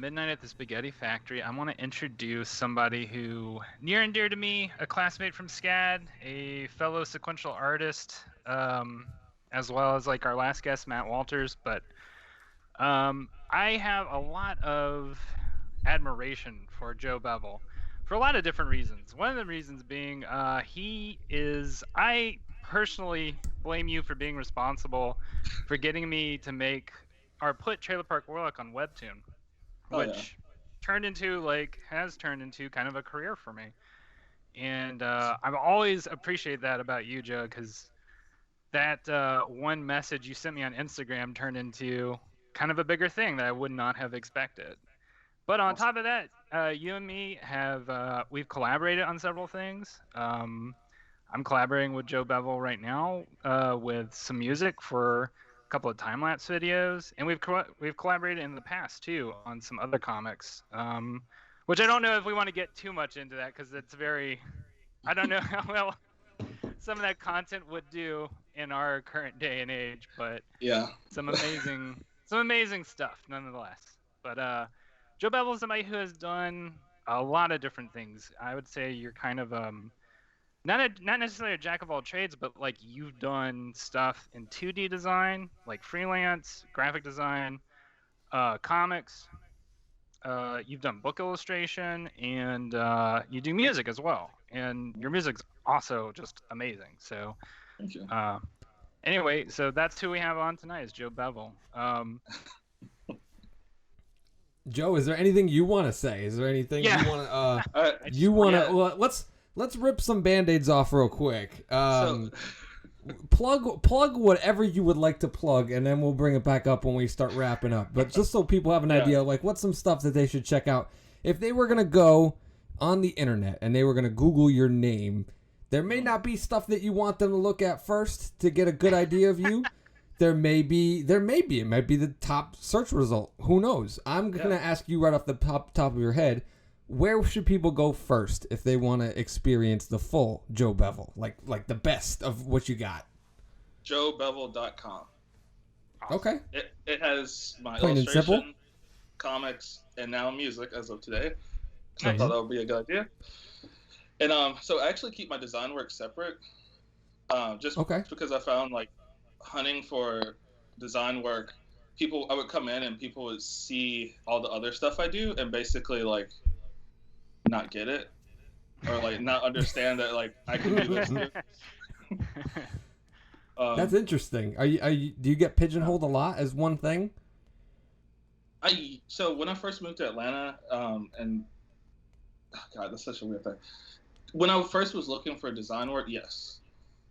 Midnight at the Spaghetti Factory, I want to introduce somebody who near and dear to me, a classmate from SCAD, a fellow sequential artist, as well as like our last guest, Matt Walters. But I have a lot of admiration for Joe Bevill for a lot of different reasons. One of the reasons being I personally blame you for being responsible for getting me to make or put Trailer Park Warlock on Webtoon, Oh yeah. which has turned into kind of a career for me. And I've always appreciated that about you, Joe, because that one message you sent me on Instagram turned into kind of a bigger thing that I would not have expected. But on Awesome. top of that, you and me have we've collaborated on several things. I'm collaborating with Joe Bevill right now with some music for a couple of time lapse videos, and we've collaborated in the past too on some other comics. Which I don't know if we want to get too much into that because it's very, I don't know how well some of that content would do in our current day and age, but Yeah. some amazing stuff nonetheless. But Joe Bevel is somebody who has done a lot of different things. I would say you're kind of not necessarily a jack of all trades, but like you've done stuff in 2D design, like freelance, graphic design, comics. You've done book illustration, and you do music as well. And your music's also just amazing. So, Thank you. anyway, so that's who we have on tonight is Joe Bevel. Joe, is there anything you want to say? Is there anything Yeah. you want to? All right. You want to? Yeah. Well, let's rip some band-aids off real quick. So, Plug whatever you would like to plug, and then we'll bring it back up when we start wrapping up. But just so people have an Yeah. idea, like what's some stuff that they should check out if they were gonna go on the internet and they were gonna Google your name. There may not be stuff that you want them to look at first to get a good idea of you. It might be the top search result. Who knows? I'm gonna ask you right off the top of your head. Where should people go first if they want to experience the full Joe Bevill, like the best of what you got? JoeBevel.com. Okay. It has my Plain and illustration, simple. comics, and now music as of today. So I Nice. thought that would be a good idea. And so I actually keep my design work separate. Just Okay. because I found like hunting for design work, I would come in and people would see all the other stuff I do and basically like not get it or like not understand that like I can do this too. That's interesting. Do you get pigeonholed a lot as one thing? So when I first moved to Atlanta, and oh God, that's such a weird thing. When I first was looking for design work, yes,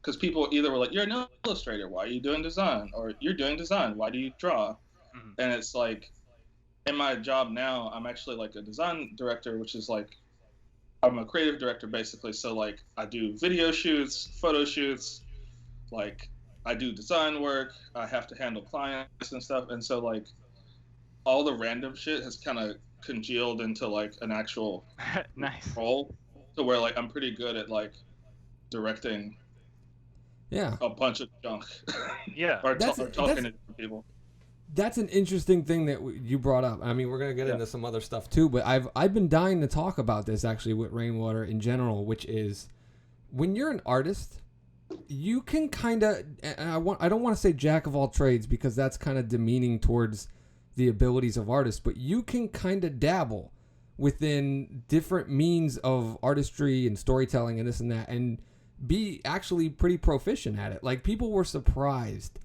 because people either were like, "You're an illustrator, why are you doing design?" or "You're doing design, why do you draw?" Mhm. And it's like, in my job now, I'm actually like a design director, which is like, I'm a creative director basically. So like, I do video shoots, photo shoots, like I do design work. I have to handle clients and stuff, and so like, all the random shit has kind of congealed into like an actual Nice. role, to where like I'm pretty good at like directing Yeah. a bunch of junk Yeah. or That's- talking to people. That's an interesting thing that you brought up. I mean, we're gonna get Yeah. into some other stuff too, but I've been dying to talk about this actually with Rainwater in general, which is when you're an artist, you can kind of I don't want to say jack of all trades because that's kind of demeaning towards the abilities of artists, but you can kind of dabble within different means of artistry and storytelling and this and that, and be actually pretty proficient at it. Like people were surprised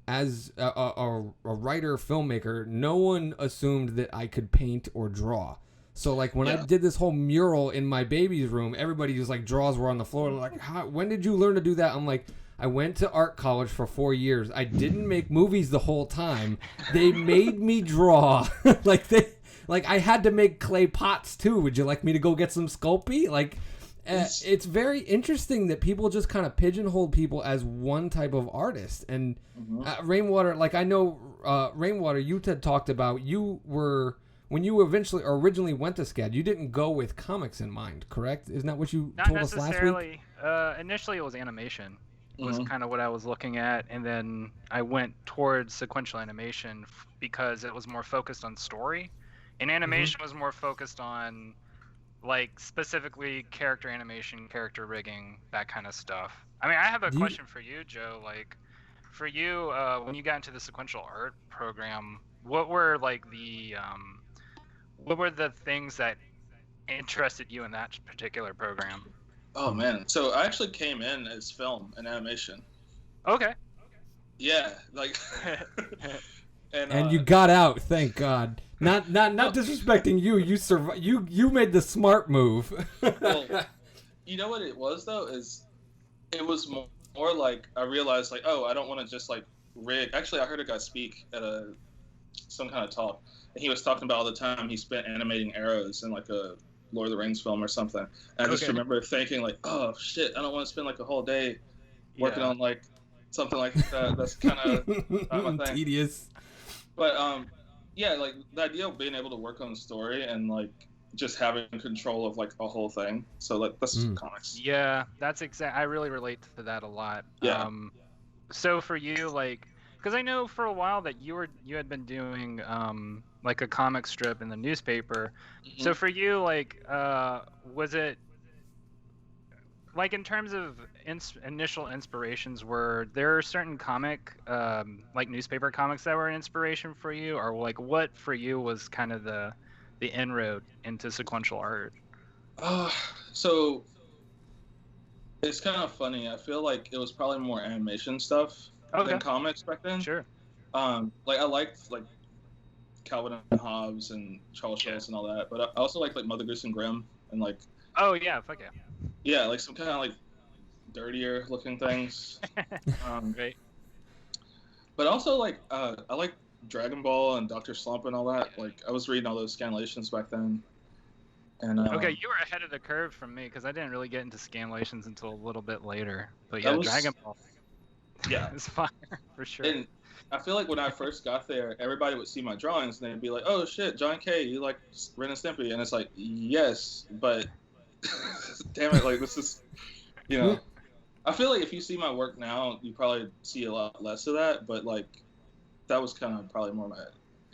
as a writer filmmaker, no one assumed that I could paint or draw. So like when I Yeah. did this whole mural in my baby's room, everybody just like draws were on the floor. Like, when did you learn to do that? I'm like, I went to art college for 4 years. I didn't make movies the whole time. They made me draw. like I had to make clay pots too. Would you like me to go get some Sculpey? Like, it's very interesting that people just kind of pigeonhole people as one type of artist. And Rainwater, like I know Rainwater, you had talked about when you originally went to SCAD, you didn't go with comics in mind, correct? Isn't that what you Not told us last week? necessarily. Initially, it was animation. Was kind of what I was looking at, and then I went towards sequential animation because it was more focused on story, and animation was more focused on like specifically character animation, character rigging, that kind of stuff. I mean, I have a question for you, Joe. Like, for you, when you got into the sequential art program, what were like what were the things that interested you in that particular program? Oh man, so I actually came in as film and animation. Okay. Yeah, like, and you got out, thank God. Not disrespecting you. You made the smart move. Well, you know what it was though, is it was more like I realized like, oh, I don't want to just like rig. Actually, I heard a guy speak at some kind of talk, and he was talking about all the time he spent animating arrows in like a Lord of the Rings film or something. And I just remember thinking like, oh shit, I don't want to spend like a whole day working on like something like that. That's kind of not my thing. Tedious. But yeah, like the idea of being able to work on the story and like just having control of like a whole thing. So like that's comics. Yeah, that's I really relate to that a lot. Yeah. So for you, like, because I know for a while that you had been doing like a comic strip in the newspaper. Mm-hmm. So for you, like, was it like in terms of initial inspirations, were there certain comic like newspaper comics that were an inspiration for you, or like what for you was kind of the inroad into sequential art? So it's kind of funny. I feel like it was probably more animation stuff than comics back then. Sure. Like I liked like Calvin and Hobbes and Charles Schulz and all that, but I also like Mother Goose and Grimm and like. Oh yeah, fuck yeah. Yeah, like some kind of like dirtier looking things. Right. But also like I like Dragon Ball and Dr. Slump and all that. Like I was reading all those scanlations back then. And okay, you were ahead of the curve from me because I didn't really get into scanlations until a little bit later. But yeah, Dragon Ball. Yeah, it's fire for sure. And I feel like when I first got there, everybody would see my drawings and they'd be like, "Oh shit, John K, you like Ren and Stimpy?" And it's like, yes, but damn it, like this is, you know. I feel like if you see my work now, you probably see a lot less of that, but like that was kind of probably more my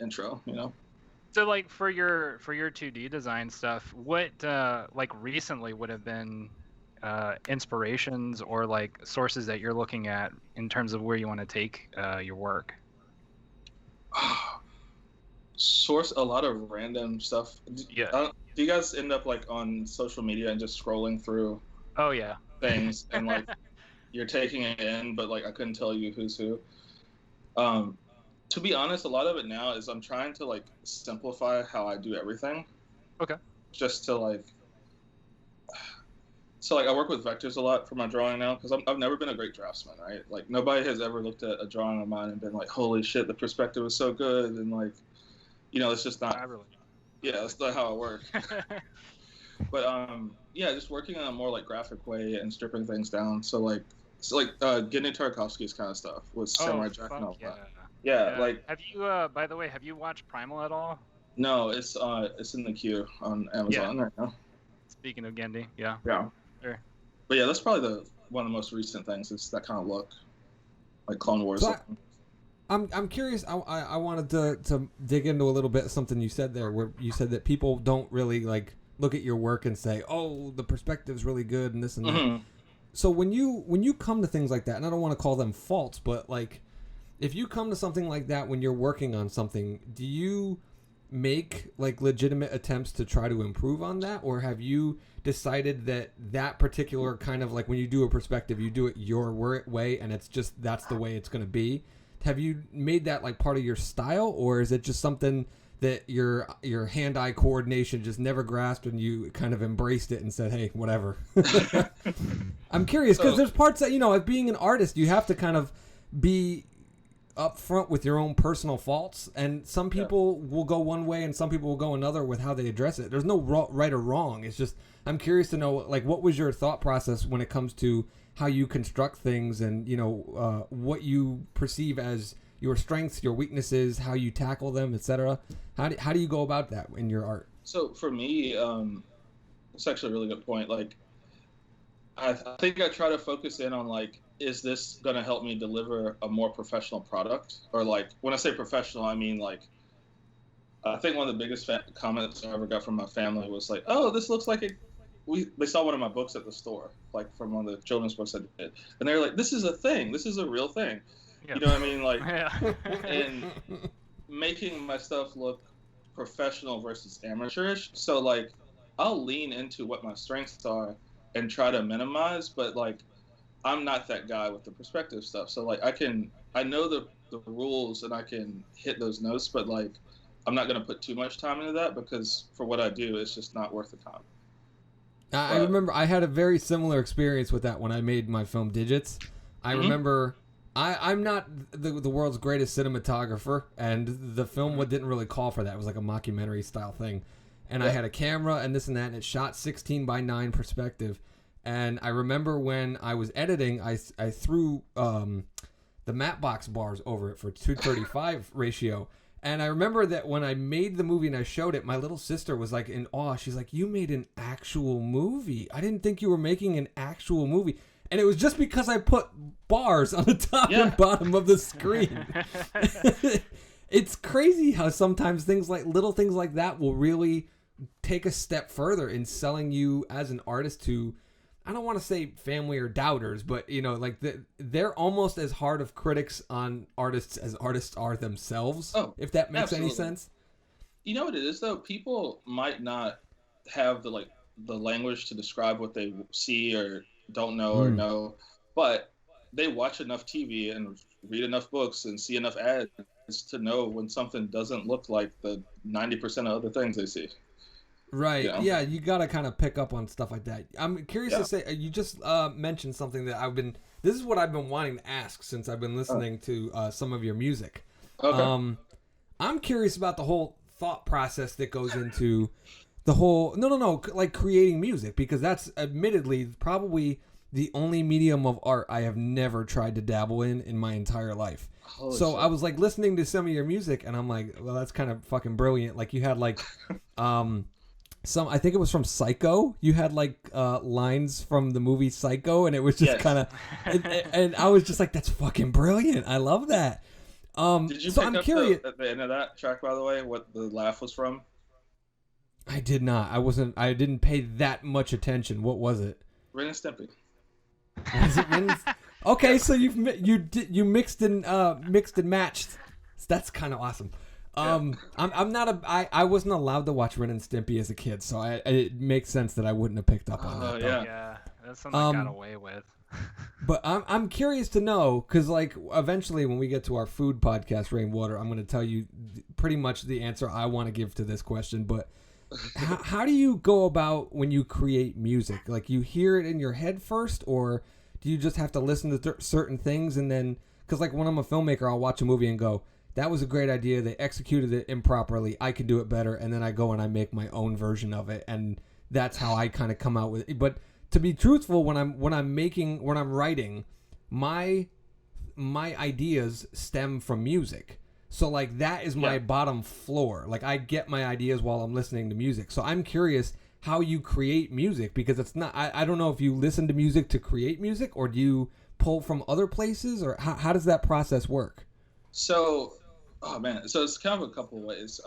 intro, you know. So like for your 2D design stuff, what like recently would have been inspirations or like sources that you're looking at in terms of where you want to take your work? Source a lot of random stuff. Yeah. Do you guys end up like on social media and just scrolling through? Oh yeah. Things and like you're taking it in, but like I couldn't tell you who's who. To be honest, a lot of it now is I'm trying to like simplify how I do everything. Okay. Just to like, so like I work with vectors a lot for my drawing now because I've never been a great draftsman, right? Like nobody has ever looked at a drawing of mine and been like, holy shit, the perspective is so good, and like, you know, it's just not. Yeah, that's not how I work. But yeah, just working in a more like graphic way and stripping things down. So like getting Tarkovsky's kind of stuff with Samurai Jack and all that. Yeah, like. Have you, by the way, have you watched Primal at all? No, it's in the queue on Amazon right now. Speaking of Gendy, yeah. Yeah. Sure. But yeah, that's probably one of the most recent things. Is that kind of look, like Clone Wars. So I'm curious. I wanted to dig into a little bit something you said there, where you said that people don't really like look at your work and say, "Oh, the perspective's really good," and this and that. So when you come to things like that, and I don't want to call them faults, but like if you come to something like that when you're working on something, do you make like legitimate attempts to try to improve on that, or have you decided that particular kind of like when you do a perspective, you do it your way, and it's just that's the way it's going to be? Have you made that like part of your style, or is it just something that your hand-eye coordination just never grasped and you kind of embraced it and said, hey, whatever? I'm curious because there's parts that, you know, as being an artist, you have to kind of be upfront with your own personal faults, and some people will go one way and some people will go another with how they address it. There's no right or wrong. It's just I'm curious to know, like, what was your thought process when it comes to how you construct things and, you know, what you perceive as your strengths, your weaknesses, how you tackle them, etc. How do you go about that in your art? So for me, it's actually a really good point. Like, I think I try to focus in on like, is this going to help me deliver a more professional product? Or like, when I say professional, I mean like I think one of the biggest comments I ever got from my family was like, "Oh, this looks like they saw one of my books at the store, like from one of the children's books I did, and they were like, "This is a thing. This is a real thing." Yeah. You know what I mean? Like, Yeah. and making my stuff look professional versus amateurish. So like, I'll lean into what my strengths are and try to minimize, but like, I'm not that guy with the perspective stuff. So like, I know the rules and I can hit those notes, but like, I'm not going to put too much time into that because for what I do, it's just not worth the time. I remember I had a very similar experience with that when I made my film Digits. I remember I'm not the world's greatest cinematographer, and the film didn't really call for that. It was like a mockumentary style thing. And I had a camera and this and that, and it shot 16:9 perspective. And I remember when I was editing, I threw the matte box bars over it for 2:35 ratio. And I remember that when I made the movie and I showed it, my little sister was like in awe. She's like, "You made an actual movie. I didn't think you were making an actual movie." And it was just because I put bars on the top and bottom of the screen. It's crazy how sometimes little things like that will really take a step further in selling you as an artist to, I don't want to say family or doubters, but you know, like they're almost as hard of critics on artists as artists are themselves. Oh, if that makes absolutely. any sense. You know what it is though? People might not have the language to describe what they see or don't know or know, but they watch enough TV and read enough books and see enough ads to know when something doesn't look like the 90% of other things they see. Right. You know? Yeah, you got to kind of pick up on stuff like that. I'm curious to say, you just mentioned something that this is what I've been wanting to ask since I've been listening to some of your music. Okay. I'm curious about the whole thought process that goes into the whole, like creating music, because that's admittedly probably the only medium of art I have never tried to dabble in my entire life. Holy so shit. I was like listening to some of your music and I'm like, well, that's kind of fucking brilliant. Like you had like, I think it was from Psycho. You had like lines from the movie Psycho, and it was just kind of, and I was just like, "That's fucking brilliant! I love that." Did you so pick I'm up curious. at the end of that track, by the way, what the laugh was from? I did not. I didn't pay that much attention. What was it? Ren and Stimpy. Was it Ren? Okay, so you mixed and matched. That's kind of awesome. I wasn't allowed to watch Ren and Stimpy as a kid, so it makes sense that I wouldn't have picked up on that. Yeah, that's something I got away with. But I'm curious to know, because like eventually when we get to our food podcast, Rainwater, I'm going to tell you pretty much the answer I want to give to this question. But how do you go about when you create music? Like you hear it in your head first, or do you just have to listen to certain things and then? Because like when I'm a filmmaker, I'll watch a movie and go, that was a great idea. They executed it improperly. I could do it better. And then I go and I make my own version of it. And that's how I kind of come out with it. But to be truthful, when I'm writing, my ideas stem from music. So like that is my bottom floor. Like I get my ideas while I'm listening to music. So I'm curious how you create music, because it's not, I don't know if you listen to music to create music, or do you pull from other places, or how does that process work? So, oh man, so it's kind of a couple of ways.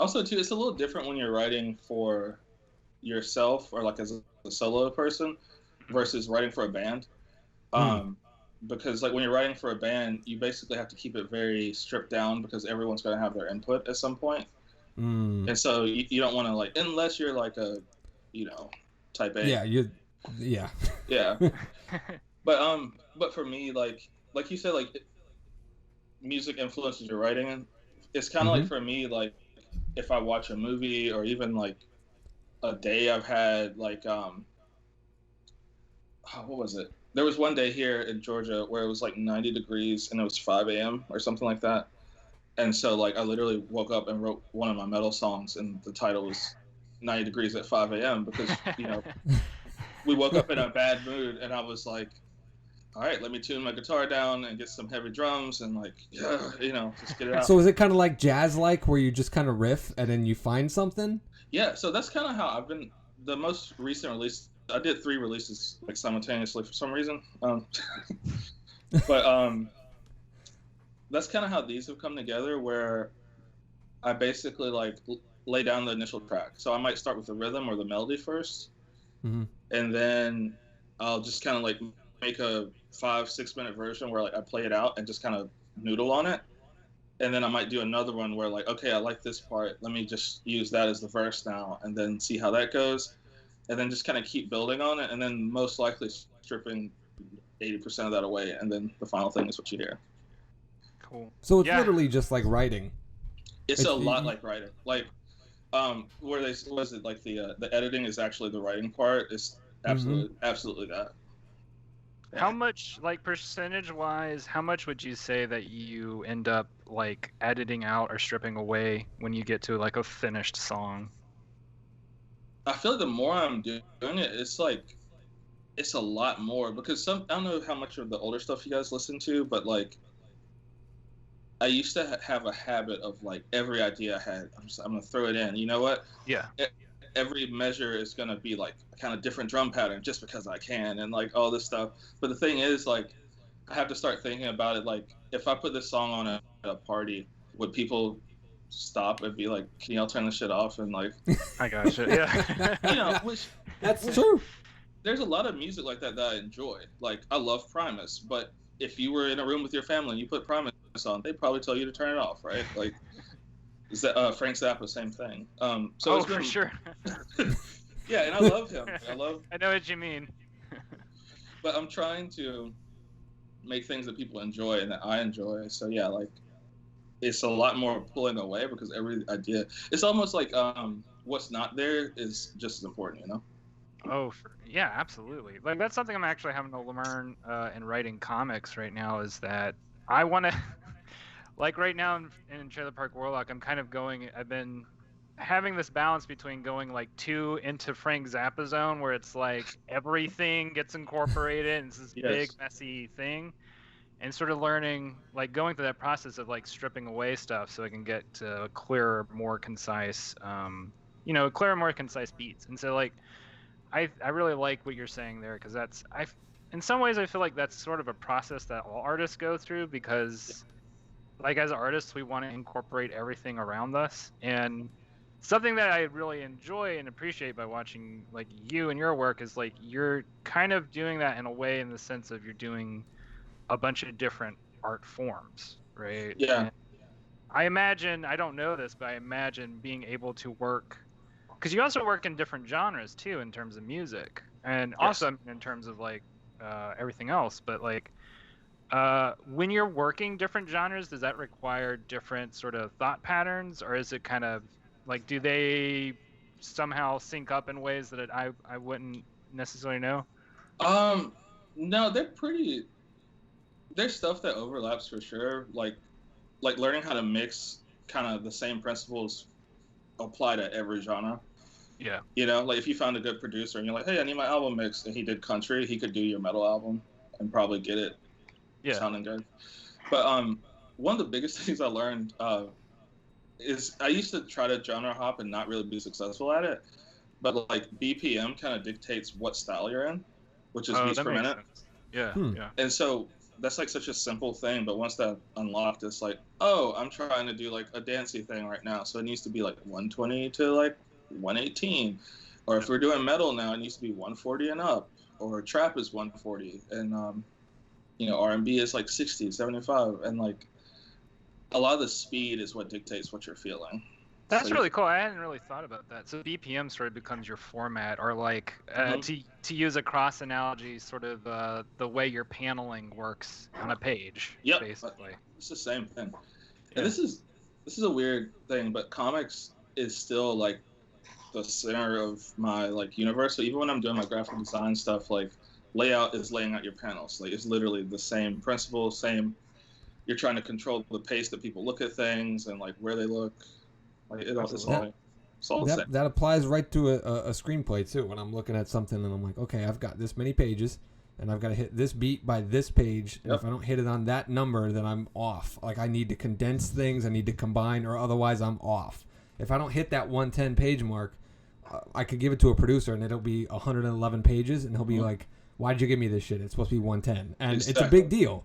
Also, too, it's a little different when you're writing for yourself or like as a solo person versus writing for a band. Because like when you're writing for a band, you basically have to keep it very stripped down because everyone's going to have their input at some point. And so you don't want to like, unless you're like a, type A. Yeah. Yeah. But for me, like you said, like music influences your writing, and it's kind of like for me, like if I watch a movie or even like a day I've had, like what was it? There was one day here in Georgia where it was like 90 degrees and it was 5 a.m. or something like that. And so like I literally woke up and wrote one of my metal songs, and the title was 90 degrees at 5 a.m. because, we woke up in a bad mood, and I was like, all right, let me tune my guitar down and get some heavy drums and like, just get it out. So is it kind of like jazz-like where you just kind of riff and then you find something? Yeah, so that's kind of how I've been. The most recent release, I did 3 releases like simultaneously for some reason. But that's kind of how these have come together, where I basically like lay down the initial track. So I might start with the rhythm or the melody first, Mm-hmm. and then I'll just kind of like make a 5-6 minute version where like I play it out and just kind of noodle on it. And then I might do another one where like, okay, I like this part. Let me just use that as the verse now, and then see how that goes, and then just kind of keep building on it, and then most likely stripping 80% of that away, and then the final thing is what you hear. Cool. So it's Yeah. literally just like writing. It's a lot like writing. Like, where they was it like the editing is actually the writing part. It's absolutely that. How much, like percentage wise, how much would you say that you end up like editing out or stripping away when you get to like a finished song? I feel like the more I'm doing it, it's like it's a lot more because I don't know how much of the older stuff you guys listen to, but like I used to have a habit of like every idea I had, I'm gonna throw it in. You know what? Yeah. Every measure is gonna be like a kind of different drum pattern just because I can, and like all this stuff. But the thing is, like, I have to start thinking about it. Like, if I put this song on at a party, would people stop and be like, "Can y'all turn this shit off?" And like, I gotcha. Yeah. you know, which That's true. there's a lot of music like that I enjoy. Like, I love Primus, but if you were in a room with your family and you put Primus on, they'd probably tell you to turn it off, right? Like, Frank Zappa, same thing. So it's been, for sure. yeah, and I love him. I know what you mean. But I'm trying to make things that people enjoy and that I enjoy. So yeah, like it's a lot more pulling away because every idea, it's almost like what's not there is just as important, you know? Oh, yeah, absolutely. Like that's something I'm actually having to learn in writing comics right now is that I want to, like right now in Trailer Park Warlock, I've been having this balance between going like too into Frank Zappa zone where it's like everything gets incorporated and it's this big messy thing, and sort of learning, like going through that process of like stripping away stuff so I can get to clearer, more concise, clearer, more concise beats. And so like I really like what you're saying there because in some ways I feel like that's sort of a process that all artists go through because like as artists we want to incorporate everything around us, and something that I really enjoy and appreciate by watching like you and your work is like you're kind of doing that in a way in the sense of you're doing a bunch of different art forms, right? Yeah. And I imagine, I don't know this, but I imagine being able to work, because you also work in different genres too in terms of music and also in terms of like everything else, but like when you're working different genres, does that require different sort of thought patterns, or is it kind of like, do they somehow sync up in ways that I wouldn't necessarily know? No, there's stuff that overlaps for sure. Like learning how to mix kind of the same principles apply to every genre. Yeah. You know, like if you found a good producer and you're like, hey, I need my album mixed, and he did country, he could do your metal album and probably get it sounding good. But one of the biggest things I learned is I used to try to genre hop and not really be successful at it. But like BPM kind of dictates what style you're in, which is beats per minute. Yeah, yeah. And so that's like such a simple thing, but once that unlocked, it's like, oh, I'm trying to do like a dancey thing right now, so it needs to be like 120 to like 118, or if we're doing metal now, it needs to be 140 and up, or trap is 140, and R&B is like 60, 75, and like a lot of the speed is what dictates what you're feeling. That's really cool. I hadn't really thought about that. So BPM sort of becomes your format, or like to use a cross analogy, sort of the way your paneling works on a page. Yep, basically. It's the same thing. Yeah. And this is a weird thing, but comics is still like the center of my like universe. So even when I'm doing my graphic design stuff, like layout is laying out your panels. Like it's literally the same principle, same. You're trying to control the pace that people look at things and like where they look. Like it's all the same. That applies right to a screenplay too. When I'm looking at something and I'm like, okay, I've got this many pages, and I've got to hit this beat by this page, and if I don't hit it on that number, then I'm off. Like I need to condense things, I need to combine, or otherwise I'm off. If I don't hit that 110 page mark, I could give it to a producer and it'll be 111 pages, and he'll be like, "Why did you give me this shit? It's supposed to be 110," and it's a big deal.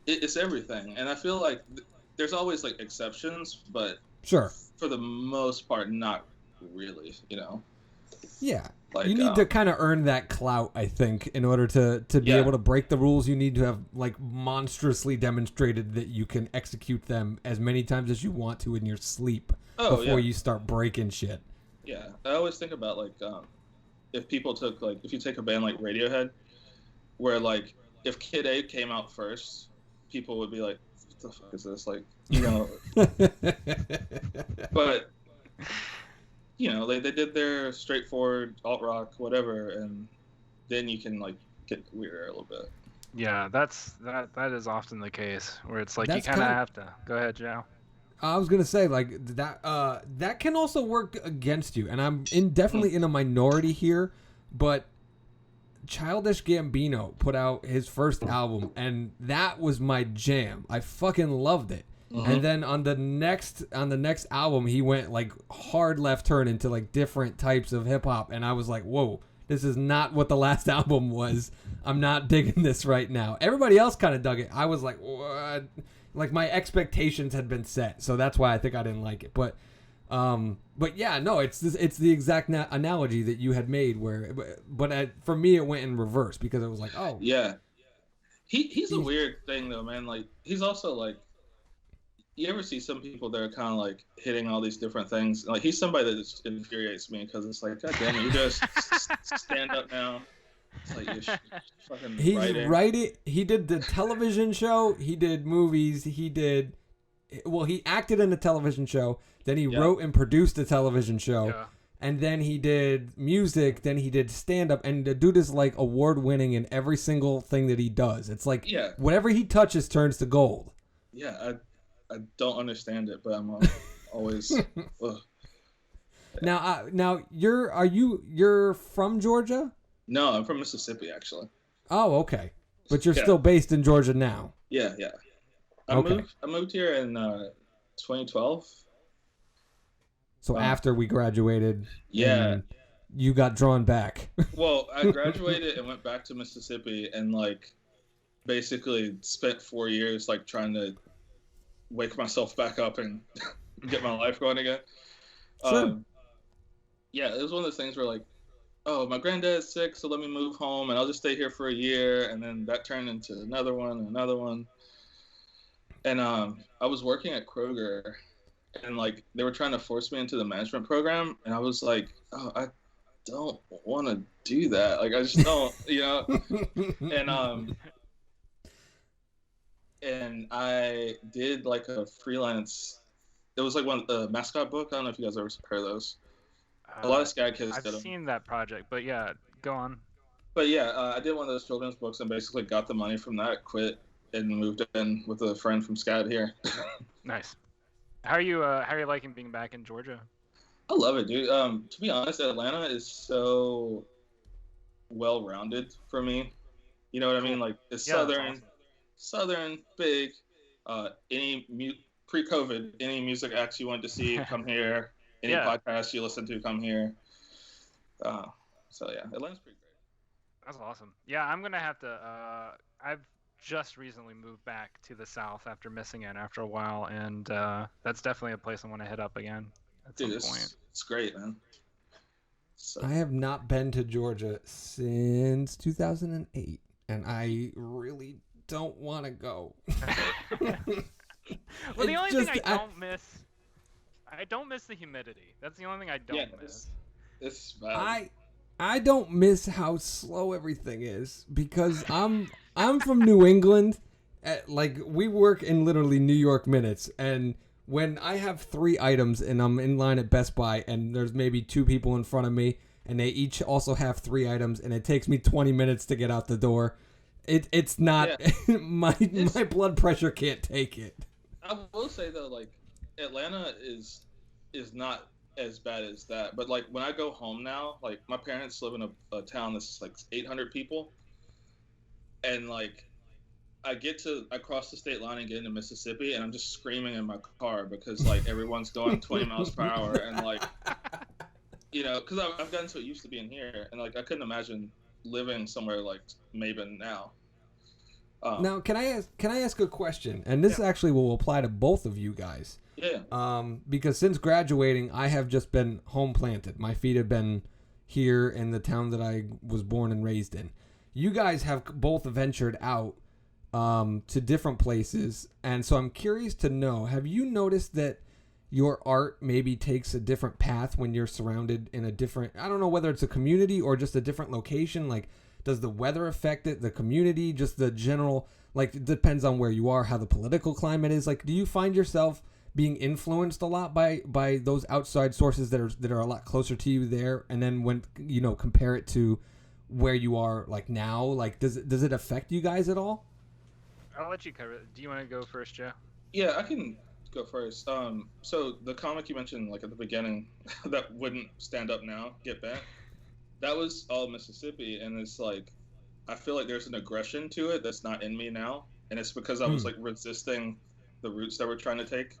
It's everything, and I feel like there's always like exceptions, but Sure. For the most part, not really, Yeah. Like, you need to kind of earn that clout, I think, in order to be Yeah. able to break the rules. You need to have like monstrously demonstrated that you can execute them as many times as you want to in your sleep before you start breaking shit. Yeah, I always think about like if people took like if you take a band like Radiohead, where like if Kid A came out first, people would be like, "What the fuck is this?" Like, but they did their straightforward alt rock, whatever, and then you can like get weirder a little bit. Yeah, that is often the case where it's like That's you kind of have to. Go ahead, Joe. I was gonna say like that can also work against you, and I'm definitely in a minority here, but Childish Gambino put out his first album, and that was my jam. I fucking loved it. Mm-hmm. And then on the next album, he went like hard left turn into like different types of hip hop, and I was like, whoa, this is not what the last album was. I'm not digging this right now. Everybody else kind of dug it. I was like, what? Like my expectations had been set, so that's why I think I didn't like it. But yeah, no, it's the exact analogy that you had made. For me, it went in reverse because it was like, oh, yeah, he's a weird thing though, man. Like he's also like, you ever see some people that are kind of like hitting all these different things? Like he's somebody that just infuriates me because it's like, God damn it, you just stand up now. It's like you're fucking writing. He did the television show. He did movies. He acted in a television show. Then he wrote and produced a television show. Yeah. And then he did music. Then he did stand-up. And the dude is like award-winning in every single thing that he does. It's like whatever he touches turns to gold. Yeah, I don't understand it, but I'm always. Now you're from Georgia? No, I'm from Mississippi, actually. Oh, okay. But you're still based in Georgia now? Yeah. I moved here in 2012. So after we graduated, yeah, you got drawn back. Well, I graduated and went back to Mississippi and like basically spent 4 years like trying to wake myself back up and get my life going again. Sure. Yeah, it was one of those things where like, oh, my granddad's sick, so let me move home and I'll just stay here for a year. And then that turned into another one. And I was working at Kroger and like they were trying to force me into the management program. And I was like, oh, I don't want to do that. Like, I just don't, And I did like a freelance. It was like one of the mascot book. I don't know if you guys ever heard of those. A lot of Sky Kids did them. I've seen that project, but yeah, go on. But yeah, I did one of those children's books and basically got the money from that, quit, and moved in with a friend from SCAD here. Nice. How are you liking being back in Georgia? I love it, dude. To be honest, Atlanta is so well-rounded for me. You know what I mean? Like it's southern, big. Pre-COVID, any music acts you wanted to see, come here. Any podcast you listen to, come here. So yeah, Atlanta's pretty great. That's awesome. Yeah, I'm gonna have to. I've just recently moved back to the South after missing it after a while, and that's definitely a place I want to hit up again at some point. It's great, man. So. I have not been to Georgia since 2008, and I really don't want to go. Well, the only thing I don't miss the humidity. That's the only thing I don't miss. It's bad. I don't miss how slow everything is because I'm from New England. Like we work in literally New York minutes, and when I have 3 items and I'm in line at Best Buy and there's maybe 2 people in front of me and they each also have 3 items and it takes me 20 minutes to get out the door, it's not my blood pressure can't take it. I will say though, like Atlanta is not as bad as that, but like when I go home now, like my parents live in a town that's like 800 people, and like I cross the state line and get into Mississippi, and I'm just screaming in my car because like everyone's going 20 miles per hour, and like because I've gotten so used to being here, and like I couldn't imagine living somewhere like Maben now. Now, can I ask a question? And this actually will apply to both of you guys. Yeah. Because since graduating, I have just been home planted. My feet have been here in the town that I was born and raised in. You guys have both ventured out to different places, and so I'm curious to know, have you noticed that your art maybe takes a different path when you're surrounded in a different, I don't know whether it's a community or just a different location? Like, does the weather affect it, the community, just the general, like, it depends on where you are, how the political climate is. Like, do you find yourself being influenced a lot by those outside sources that are a lot closer to you there, and then when compare it to where you are like now, like does it affect you guys at all? I'll let you cover it. Do you want to go first, Joe? Yeah, I can go first. So the comic you mentioned, like at the beginning, that wouldn't stand up now, Get Bent. That was all Mississippi, and it's like, I feel like there's an aggression to it that's not in me now, and it's because I was like resisting the routes that we're trying to take.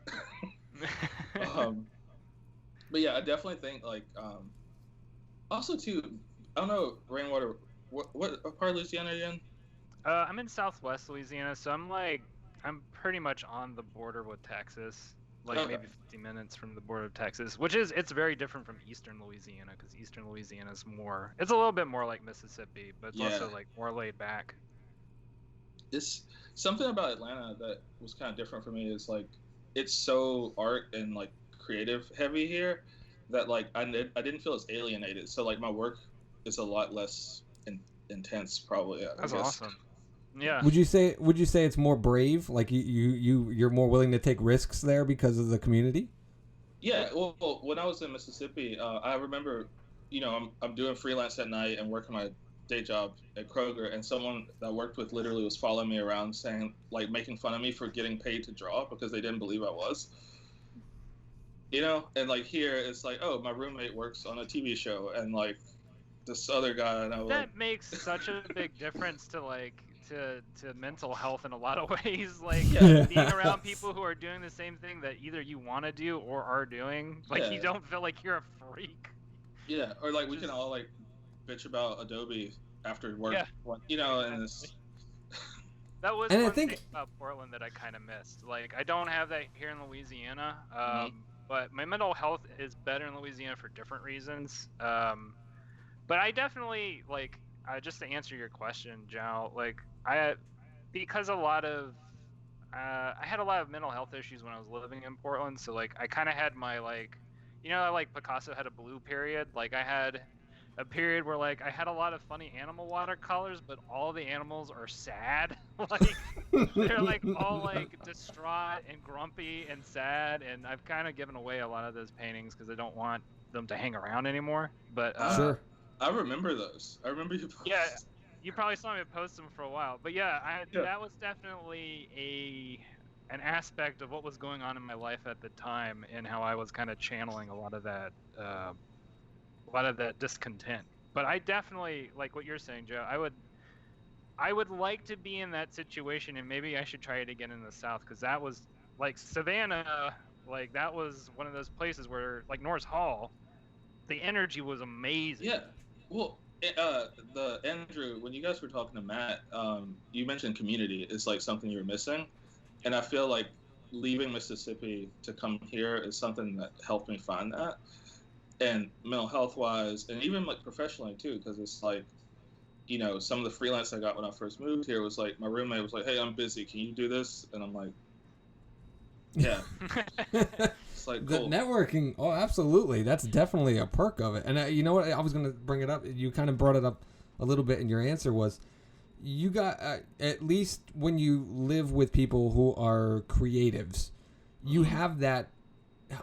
But yeah, I definitely think like, also too, I don't know, Rainwater, what part of Louisiana are you in? I'm in Southwest Louisiana, so I'm pretty much on the border with Texas, like Okay. maybe 50 minutes from the border of Texas, it's very different from Eastern Louisiana, because Eastern Louisiana is it's a little bit more like Mississippi, but it's also like more laid back. It's something about Atlanta that was kind of different for me is like, it's so art and like creative heavy here that like I didn't feel as alienated. So like my work is a lot less intense, probably. I That's guess. awesome. Yeah. Would you say it's more brave? Like you're more willing to take risks there because of the community? Yeah. Well, when I was in Mississippi, I remember, I'm doing freelance at night and working my day job at Kroger, and someone that I worked with literally was following me around, saying like making fun of me for getting paid to draw because they didn't believe I was. And like here it's like, oh, my roommate works on a TV show, and like this other guy, and I was That makes such a big difference to like to mental health in a lot of ways. Like being around people who are doing the same thing that either you want to do or are doing, like you don't feel like you're a freak. Yeah, or like we can all like bitch about Adobe after work. And it's... That was one thing about Portland that I kind of missed. Like I don't have that here in Louisiana, but my mental health is better in Louisiana for different reasons. But I definitely like, just to answer your question, Joe, like because I had a lot of mental health issues when I was living in Portland. So like I kind of had my like, like Picasso had a blue period. Like I had a period where like I had a lot of funny animal watercolors, but all the animals are sad. Like they're like all like distraught and grumpy and sad. And I've kind of given away a lot of those paintings because I don't want them to hang around anymore. But sure. I remember those. I remember you post. Yeah, you probably saw me post them for a while. But yeah, that was definitely an aspect of what was going on in my life at the time, and how I was kind of channeling a lot of that discontent. But I definitely, like what you're saying, Joe, I would like to be in that situation, and maybe I should try it again in the South, because that was like Savannah, like that was one of those places where, like Norris Hall, the energy was amazing. Yeah. Well, the Andrew, when you guys were talking to Matt, you mentioned community is like something you were missing, and I feel like leaving Mississippi to come here is something that helped me find that, and mental health wise, and even like professionally too, because it's like, some of the freelance I got when I first moved here was like, my roommate was like, hey, I'm busy, can you do this? And I'm like, yeah. It's like the cool. Networking. Oh, absolutely. That's definitely a perk of it. And you know what? I was going to bring it up. You kind of brought it up a little bit in your answer was, you got, at least when you live with people who are creatives, you have that,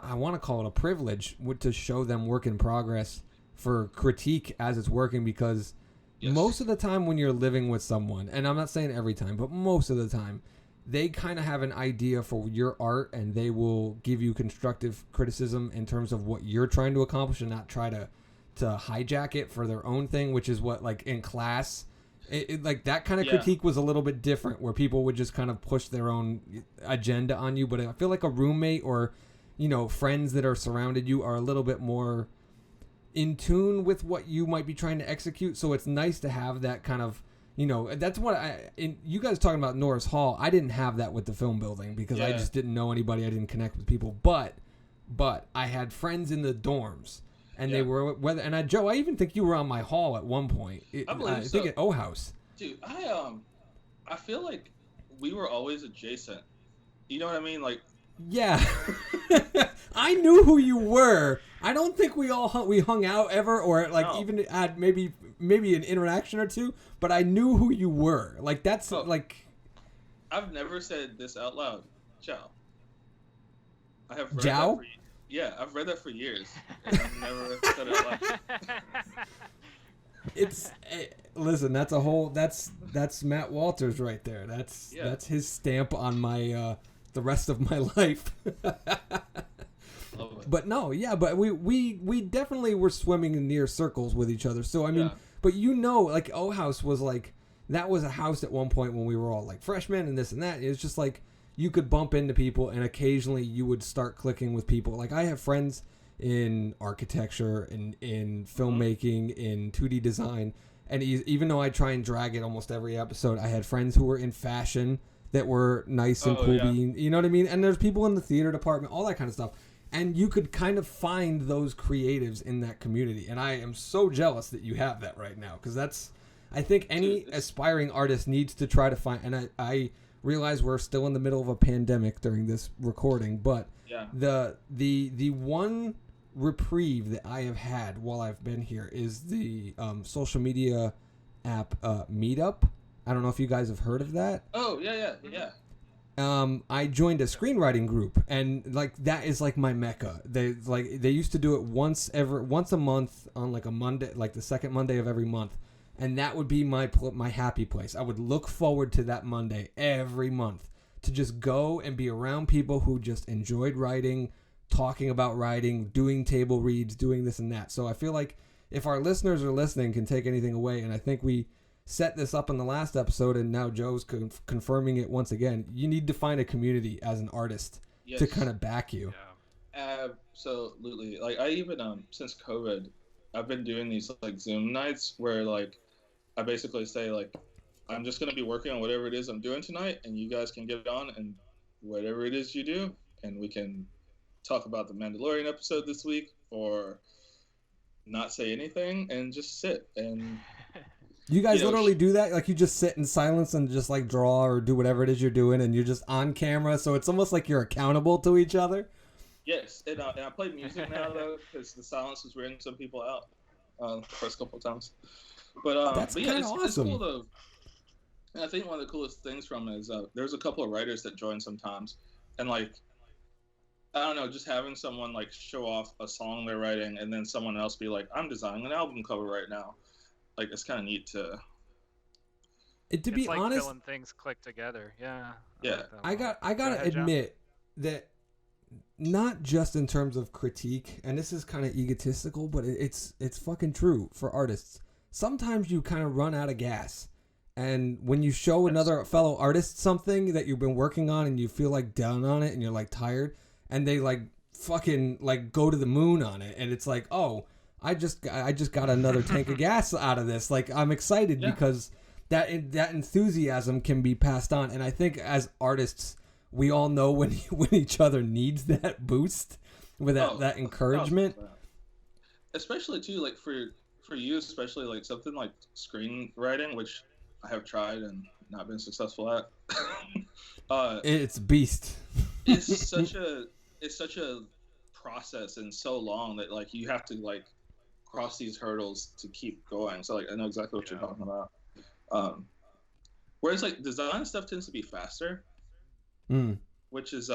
I want to call it a privilege, to show them work in progress for critique as it's working, because most of the time when you're living with someone, and I'm not saying every time, but most of the time, they kind of have an idea for your art, and they will give you constructive criticism in terms of what you're trying to accomplish, and not try to hijack it for their own thing, which is what, like in class, like that kind of critique was a little bit different, where people would just kind of push their own agenda on you. But I feel like a roommate or, friends that are surrounded you are a little bit more in tune with what you might be trying to execute. So it's nice to have that kind of, You know, that's what you guys talking about Norris Hall. I didn't have that with the film building because I just didn't know anybody. I didn't connect with people. But I had friends in the dorms, and they were Joe. I even think you were on my hall at one point. I think at O House. Dude, I feel like we were always adjacent. You know what I mean? Like, yeah, I knew who you were. I don't think we hung out ever, or like even had maybe an interaction or two. But I knew who you were. Like that's like. I've never said this out loud. Ciao. I have read Jow? I've read that for years. And I've never said it out loud. Listen. That's Matt Walters right there. That's his stamp on my the rest of my life. But no, yeah, but we definitely were swimming in near circles with each other. So I mean, but you know, like O House was like that was a house at one point when we were all like freshmen and this and that. It's just like you could bump into people and occasionally you would start clicking with people. Like I have friends in architecture and in filmmaking, in 2D design, and even though I try and drag it almost every episode, I had friends who were in fashion that were nice and cool being, you know what I mean? And there's people in the theater department, all that kind of stuff. And you could kind of find those creatives in that community. And I am so jealous that you have that right now. Because that's, I think any aspiring artist needs to try to find, and I realize we're still in the middle of a pandemic during this recording, but the one reprieve that I have had while I've been here is the social media app Meetup. I don't know if you guys have heard of that. Oh, yeah. I joined a screenwriting group, and like that is like my mecca. They used to do it once a month on like a Monday, like the second Monday of every month, and that would be my happy place. I would look forward to that Monday every month to just go and be around people who just enjoyed writing, talking about writing, doing table reads, doing this and that. So I feel like if our listeners are listening, can take anything away, and I think we set this up in the last episode, and now Joe's confirming it once again. You need to find a community as an artist to kind of back you. Yeah. Absolutely. Like I even since COVID, I've been doing these like Zoom nights where like I basically say like I'm just gonna be working on whatever it is I'm doing tonight, and you guys can get on and whatever it is you do, and we can talk about the Mandalorian episode this week or not say anything and just sit and. You guys literally do that? Like you just sit in silence and just like draw or do whatever it is you're doing, and you're just on camera, so it's almost like you're accountable to each other? Yes, and I play music now though, because the silence was wearing some people out the first couple of times. But that's kind of awesome. It's cool though. And I think one of the coolest things from it is there's a couple of writers that join sometimes, and like I don't know, just having someone like show off a song they're writing, and then someone else be like, "I'm designing an album cover right now." Like it's kind of neat to be like honest, feeling things click together. Yeah. I gotta admit that not just in terms of critique, and this is kind of egotistical, but it's fucking true for artists. Sometimes you kind of run out of gas, and when you show another fellow artist something that you've been working on, and you feel like down on it, and you're like tired, and they like fucking like go to the moon on it, and it's like, oh. I just got another tank of gas out of this. Like I'm excited because that enthusiasm can be passed on, and I think as artists, we all know when each other needs that boost, with that encouragement. Especially too, like for you, especially like something like screenwriting, which I have tried and not been successful at. It's beast. It's such a process and so long that like you have to like cross these hurdles to keep going. So like I know exactly what you're talking about. Whereas like design stuff tends to be faster, which is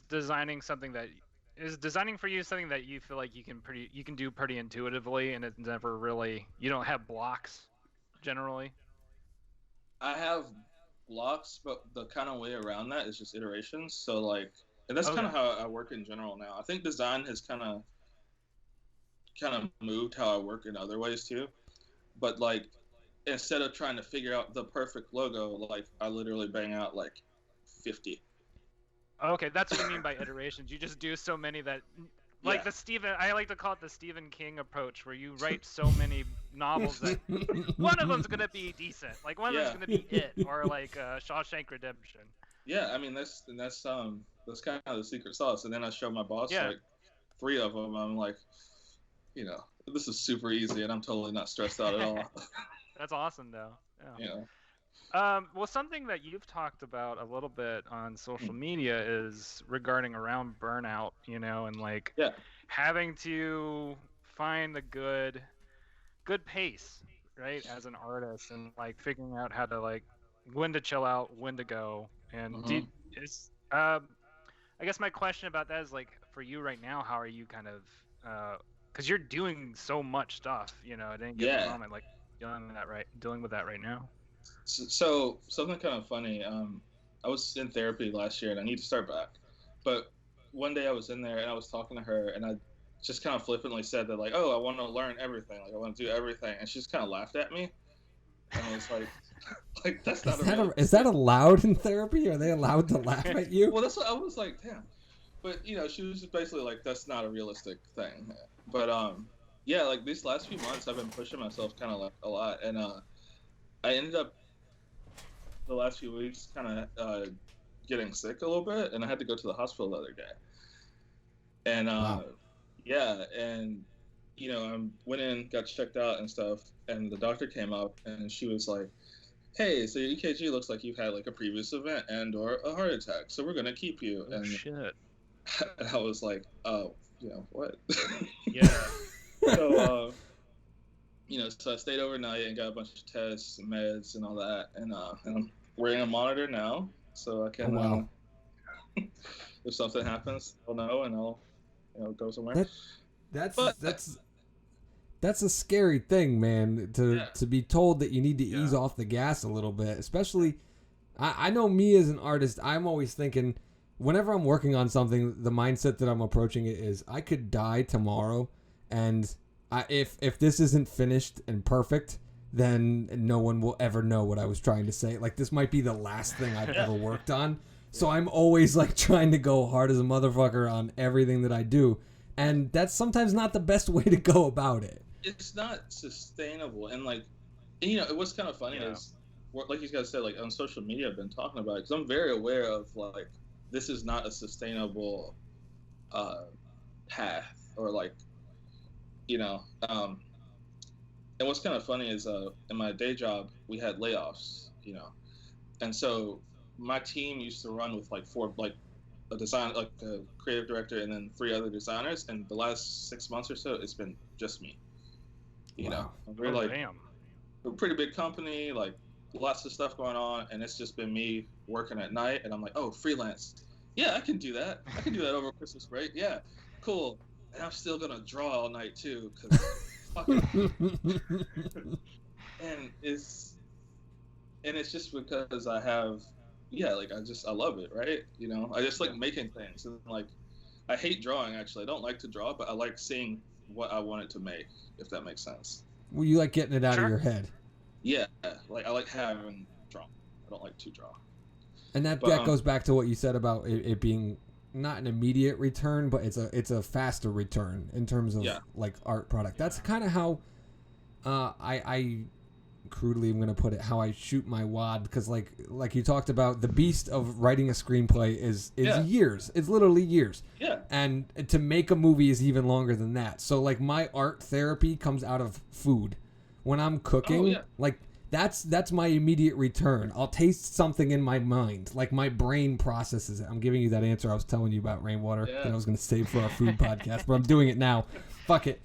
designing something that is designing for you something that you feel like you can do pretty intuitively, and it's never really, you don't have blocks generally. I have blocks, but the kind of way around that is just iterations. So like, and that's kind of how I work in general now. I think design has kind of moved how I work in other ways too. But like, instead of trying to figure out the perfect logo, like I literally bang out like 50. Okay, that's what you mean by iterations. You just do so many that, like I like to call it the Stephen King approach, where you write so many novels that one of them's gonna be decent. Like one of them's gonna be It or like Shawshank Redemption. Yeah, I mean that's kind of the secret sauce. And then I show my boss like 3 of them. I'm like, this is super easy, and I'm totally not stressed out at all. That's awesome, though. Yeah. Well, something that you've talked about a little bit on social media is regarding around burnout, and like having to find the good pace, right, as an artist, and like figuring out how to like when to chill out, when to go, and I guess my question about that is like for you right now, how are you kind of because you're doing so much stuff, at any given moment, like dealing with that right now. So something kind of funny. I was in therapy last year, and I need to start back. But one day I was in there, and I was talking to her, and I just kind of flippantly said that, like, "Oh, I want to learn everything. Like, I want to do everything." And she just kind of laughed at me, and I was like, "That's not is that allowed in therapy? Are they allowed to laugh at you?" Well, that's what I was like, damn. But she was just basically like, "That's not a realistic thing." But like these last few months, I've been pushing myself kind of like a lot, and I ended up the last few weeks kind of getting sick a little bit, and I had to go to the hospital the other day. And wow. And I went in, got checked out and stuff, and the doctor came up, and she was like, "Hey, so your EKG looks like you've had like a previous event and or a heart attack, so we're gonna keep you." Oh, and shit. And I was like, "Oh, what?" Yeah. So so I stayed overnight and got a bunch of tests and meds and all that, and I'm wearing a monitor now, so I can if something happens, I'll know, and I'll go somewhere. That's a scary thing, man, to be told that you need to ease off the gas a little bit, especially I know me as an artist, I'm always thinking whenever I'm working on something, the mindset that I'm approaching it is I could die tomorrow, and if this isn't finished and perfect, then no one will ever know what I was trying to say. Like, this might be the last thing I've ever worked on. So I'm always like trying to go hard as a motherfucker on everything that I do. And that's sometimes not the best way to go about it. It's not sustainable. And like, it was kind of funny is, like you guys said, like on social media, I've been talking about it because I'm very aware of like, this is not a sustainable path or like, and what's kind of funny is in my day job, we had layoffs, and so my team used to run with like 4, like a design, like a creative director, and then 3 other designers. And the last 6 months or so, it's been just me. We're a pretty big company, like lots of stuff going on, and it's just been me working at night. And I'm like, oh, freelance. Yeah, I can do that. I can do that over Christmas break. Yeah, cool. And I'm still gonna draw all night too, cause and it's just because I have. I love it, right? I just like making things, and like I hate drawing actually. I don't like to draw, but I like seeing what I want it to make, if that makes sense. Well, you like getting it out of your head. Yeah, like I like having draw. I don't like to draw. And that goes back to what you said about it being not an immediate return, but it's a faster return in terms of like art product. That's kind of how I crudely I'm going to put it, how I shoot my wad, because like you talked about, the beast of writing a screenplay is years. It's literally years. Yeah. And to make a movie is even longer than that. So like my art therapy comes out of food. When I'm cooking, like that's my immediate return. I'll taste something in my mind, like my brain processes it. I'm giving you that answer I was telling you about rainwater that I was going to save for our food podcast, but I'm doing it now. Fuck it.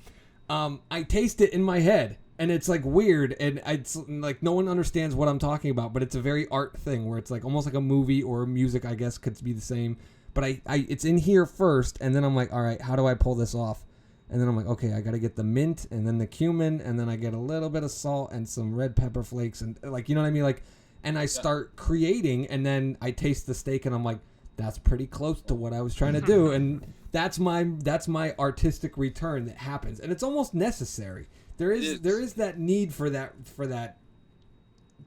I taste it in my head. And it's like weird, and it's like no one understands what I'm talking about, but it's a very art thing where it's like almost like a movie or music, I guess, could be the same. But I it's in here first, and then I'm like, all right, how do I pull this off? And then I'm like, okay, I got to get the mint and then the cumin, and then I get a little bit of salt and some red pepper flakes, and like, you know what I mean? Like, and I start creating, and then I taste the steak, and I'm like, that's pretty close to what I was trying to do, and that's my artistic return that happens, and it's almost necessary. There is that need for that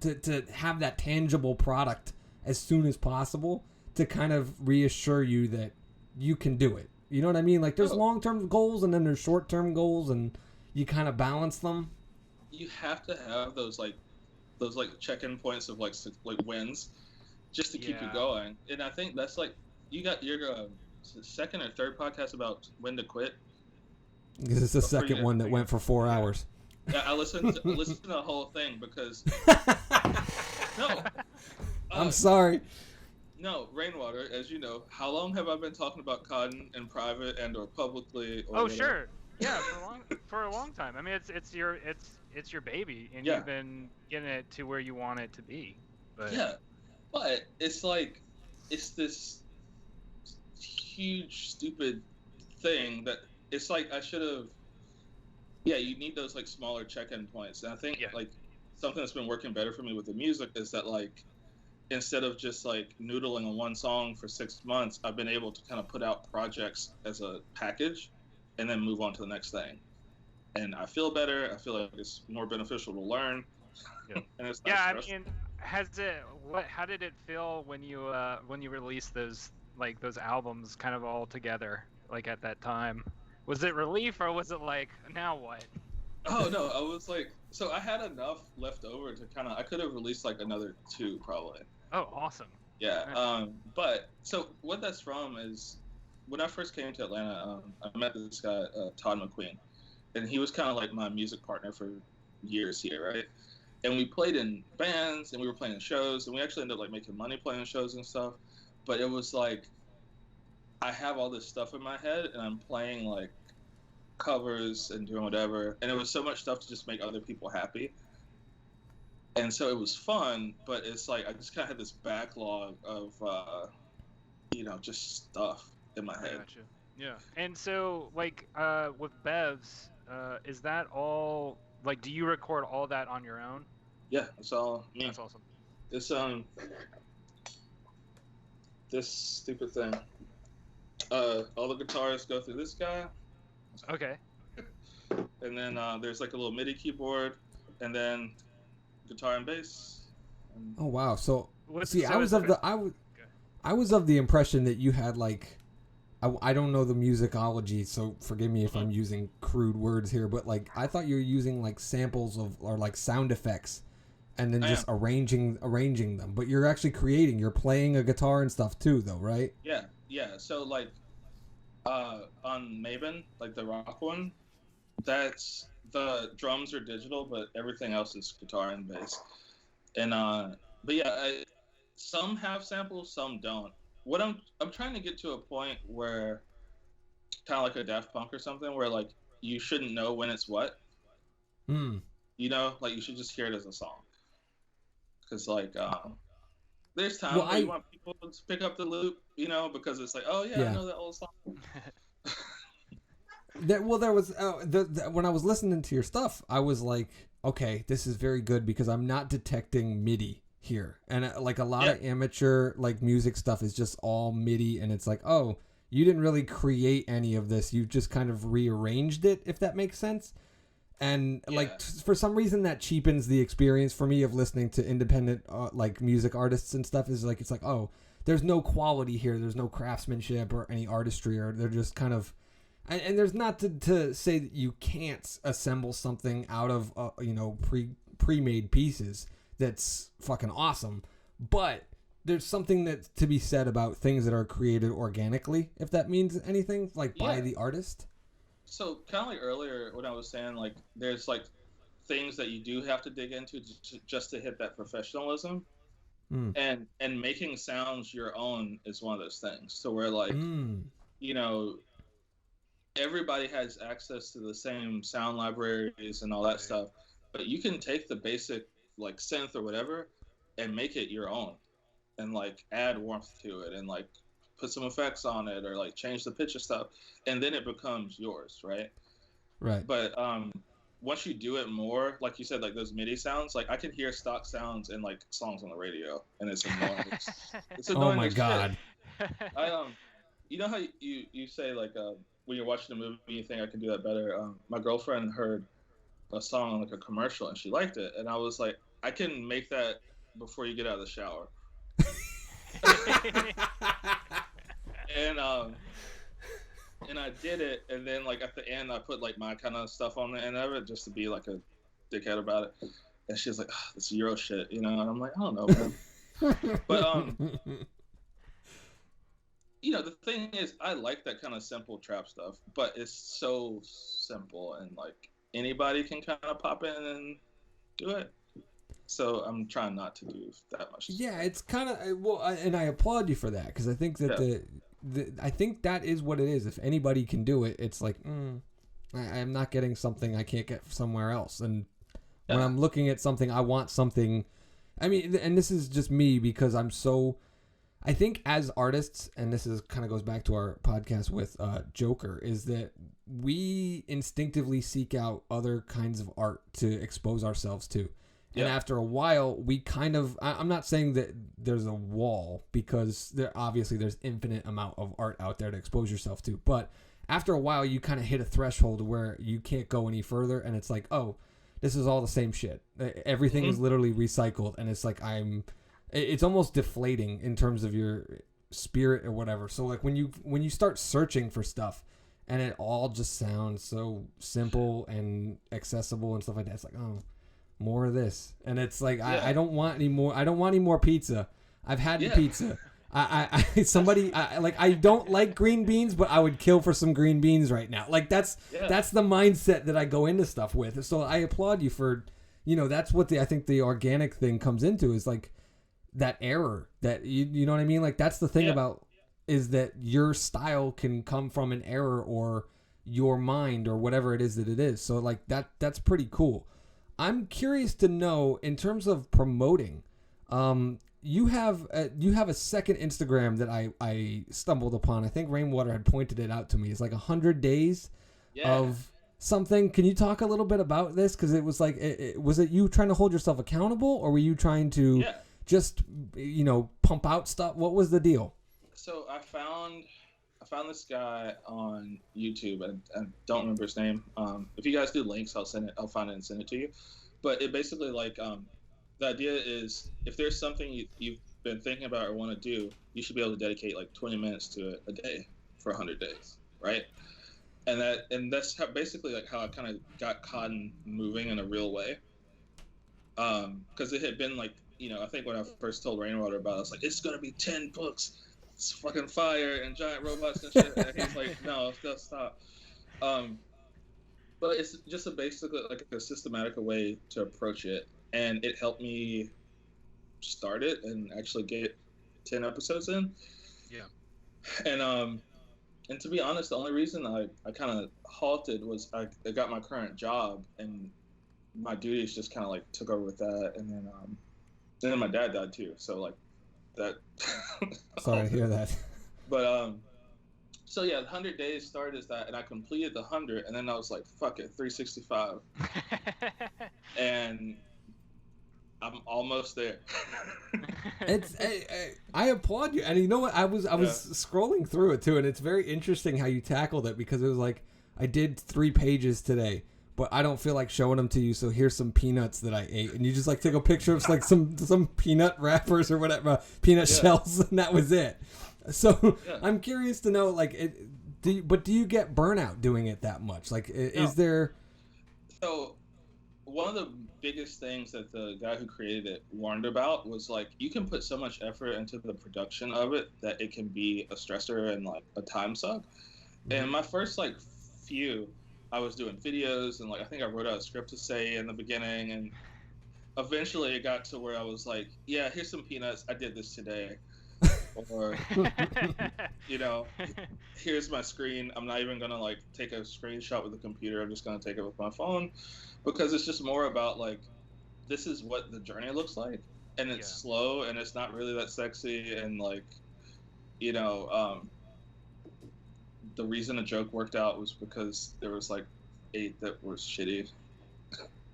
to have that tangible product as soon as possible to kind of reassure you that you can do it. You know what I mean? Like there's long-term goals and then there's short-term goals, and you kind of balance them. you have to have those check-in points of like wins just to keep you going. And I think that's like you got your second or third podcast about when to quit. This is the second one that went for 4 hours. Yeah, I listened to the whole thing because no, I'm sorry. No, Rainwater, as you know, how long have I been talking about cotton in private and or publicly? Or whatever? Sure. Yeah, for a long time. I mean, it's your baby, and you've been getting it to where you want it to be. But yeah, but it's like it's this huge stupid thing that it's like I should have. Yeah, you need those like smaller check-in points, and I think like something that's been working better for me with the music is that like instead of just like noodling on one song for 6 months, I've been able to kind of put out projects as a package and then move on to the next thing. And I feel better. I feel like it's more beneficial to learn. Yeah. And it's I mean, how did it feel when you released those albums kind of all together, like at that time? Was it relief or was it like, now what? Oh no, I was like, so I had enough left over to I could have released like another 2 probably. Oh, awesome. Yeah. Nice. But so what that's from is when I first came to Atlanta, I met this guy, Todd McQueen, and he was kind of like my music partner for years here, right? And we played in bands and we were playing in shows, and we actually ended up like making money playing in shows and stuff. But it was like I have all this stuff in my head and I'm playing like covers and doing whatever, and it was so much stuff to just make other people happy. And so it was fun, but it's like I just kind of had this backlog of just stuff in my head. Gotcha. Yeah. And so like with Bevs, is that all like, do you record all that on your own? Yeah, it's all me. That's awesome. This this stupid thing. All the guitars go through this guy. Okay. And then there's like a little MIDI keyboard, and then guitar and bass. Oh wow! So Okay. I was of the impression that you had like, I don't know the musicology, so forgive me if I'm using crude words here, but like I thought you were using like samples or like sound effects, and then just arranging them. But you're actually you're playing a guitar and stuff too, though, right? Yeah. So like, on Maven, like the rock one, that's the drums are digital, but everything else is guitar and bass. And but yeah, some have samples, some don't. What I'm trying to get to a point where, kind of like a Daft Punk or something, where like you shouldn't know when it's what. You know, like you should just hear it as a song. Because like there's times where you want people to pick up the loop, you know, because it's like, oh yeah. I know that old song. There was when I was listening to your stuff, I was like, okay, this is very good because I'm not detecting MIDI here, and like a lot of amateur like music stuff is just all MIDI, and it's like, oh, you didn't really create any of this, you just kind of rearranged it, if that makes sense. And like for some reason that cheapens the experience for me of listening to independent like music artists and stuff. Is like, it's like, oh, there's no quality here, there's no craftsmanship or any artistry, or they're just kind of. And there's not to say that you can't assemble something out of pre-made pieces that's fucking awesome, but there's something that to be said about things that are created organically, if that means anything, like by the artist. So kind of like earlier when I was saying, like there's like things that you do have to dig into just to hit that professionalism, and making sounds your own is one of those things. So where like you know, everybody has access to the same sound libraries and all that stuff, but you can take the basic like synth or whatever and make it your own, and like add warmth to it and like put some effects on it or like change the pitch of stuff, and then it becomes yours, right? But once you do it more, like you said, like those MIDI sounds, like I can hear stock sounds in like songs on the radio, and it's annoying. It's annoying. Oh my god. You know how you say like when you're watching a movie, you think I can do that better. My girlfriend heard a song on like a commercial and she liked it, and I was like, I can make that before you get out of the shower. And I did it, and then like at the end I put like my kind of stuff on the end of it just to be like a dickhead about it. And she's like, oh, this Euro shit, you know? And I'm like, I don't know, man. But, you know, the thing is, I like that kind of simple trap stuff, but it's so simple and like anybody can kind of pop in and do it. So I'm trying not to do that much. Yeah, it's kind of and I applaud you for that because I think that I think that is what it is. If anybody can do it, it's like I'm not getting something I can't get somewhere else. And when I'm looking at something, I want something. I mean, and this is just me because I'm so. I think as artists, and this is kind of goes back to our podcast with Joker, is that we instinctively seek out other kinds of art to expose ourselves to. And after a while, we kind of, I'm not saying that there's a wall because there's infinite amount of art out there to expose yourself to. But after a while, you kind of hit a threshold where you can't go any further. And it's like, oh, this is all the same shit. Everything is literally recycled. And it's like, it's almost deflating in terms of your spirit or whatever. So like when you start searching for stuff and it all just sounds so simple and accessible and stuff like that, it's like, oh, more of this. And it's like, I don't want any more. I don't want any more pizza. I've had the pizza. I don't like green beans, but I would kill for some green beans right now. Like that's the mindset that I go into stuff with. So I applaud you for, that's what I think the organic thing comes into is like that error that you know what I mean? Like that's the thing about is that your style can come from an error or your mind or whatever it is that it is. So like that's pretty cool. I'm curious to know in terms of promoting, you have a second Instagram that I stumbled upon. I think Rainwater had pointed it out to me. It's like 100 days of something. Can you talk a little bit about this? Because it was like, was it you trying to hold yourself accountable, or were you trying to just pump out stuff? What was the deal? So I found this guy on YouTube, and I don't remember his name. If you guys do links, I'll find it and send it to you. But it basically like the idea is if there's something you've been thinking about or want to do, you should be able to dedicate like 20 minutes to it a day for 100 days, right? And that's basically like how I kind of got Cotton moving in a real way. Because it had been like, I think when I first told Rainwater about it, I was like, it's gonna be 10 books. It's fucking fire and giant robots and shit. And he's like, no, stop. But it's just basically like a systematic way to approach it, and it helped me start it and actually get 10 episodes in. Yeah. And to be honest, the only reason I kind of halted was I got my current job, and my duties just kind of like took over with that, and then my dad died too, so like that. Sorry to hear that. But so yeah, 100 days started as that, and I completed the 100, and then I was like, fuck it, 365, and I'm almost there. I applaud you, and you know what? I was scrolling through it too, and it's very interesting how you tackled it because it was like I did 3 pages today, but I don't feel like showing them to you. So here's some peanuts that I ate, and you just like take a picture of like some peanut wrappers or whatever, peanut shells, and that was it. So I'm curious to know, like, do you get burnout doing it that much? Like, is there? So one of the biggest things that the guy who created it warned about was like you can put so much effort into the production of it that it can be a stressor and like a time suck. And my first like few, I was doing videos and like I think I wrote out a script to say in the beginning, and eventually it got to where I was like, yeah, here's some peanuts, I did this today. Or here's my screen, I'm not even gonna like take a screenshot with the computer, I'm just gonna take it with my phone, because it's just more about like this is what the journey looks like, and it's slow and it's not really that sexy, and like the reason a joke worked out was because there was like 8 that were shitty,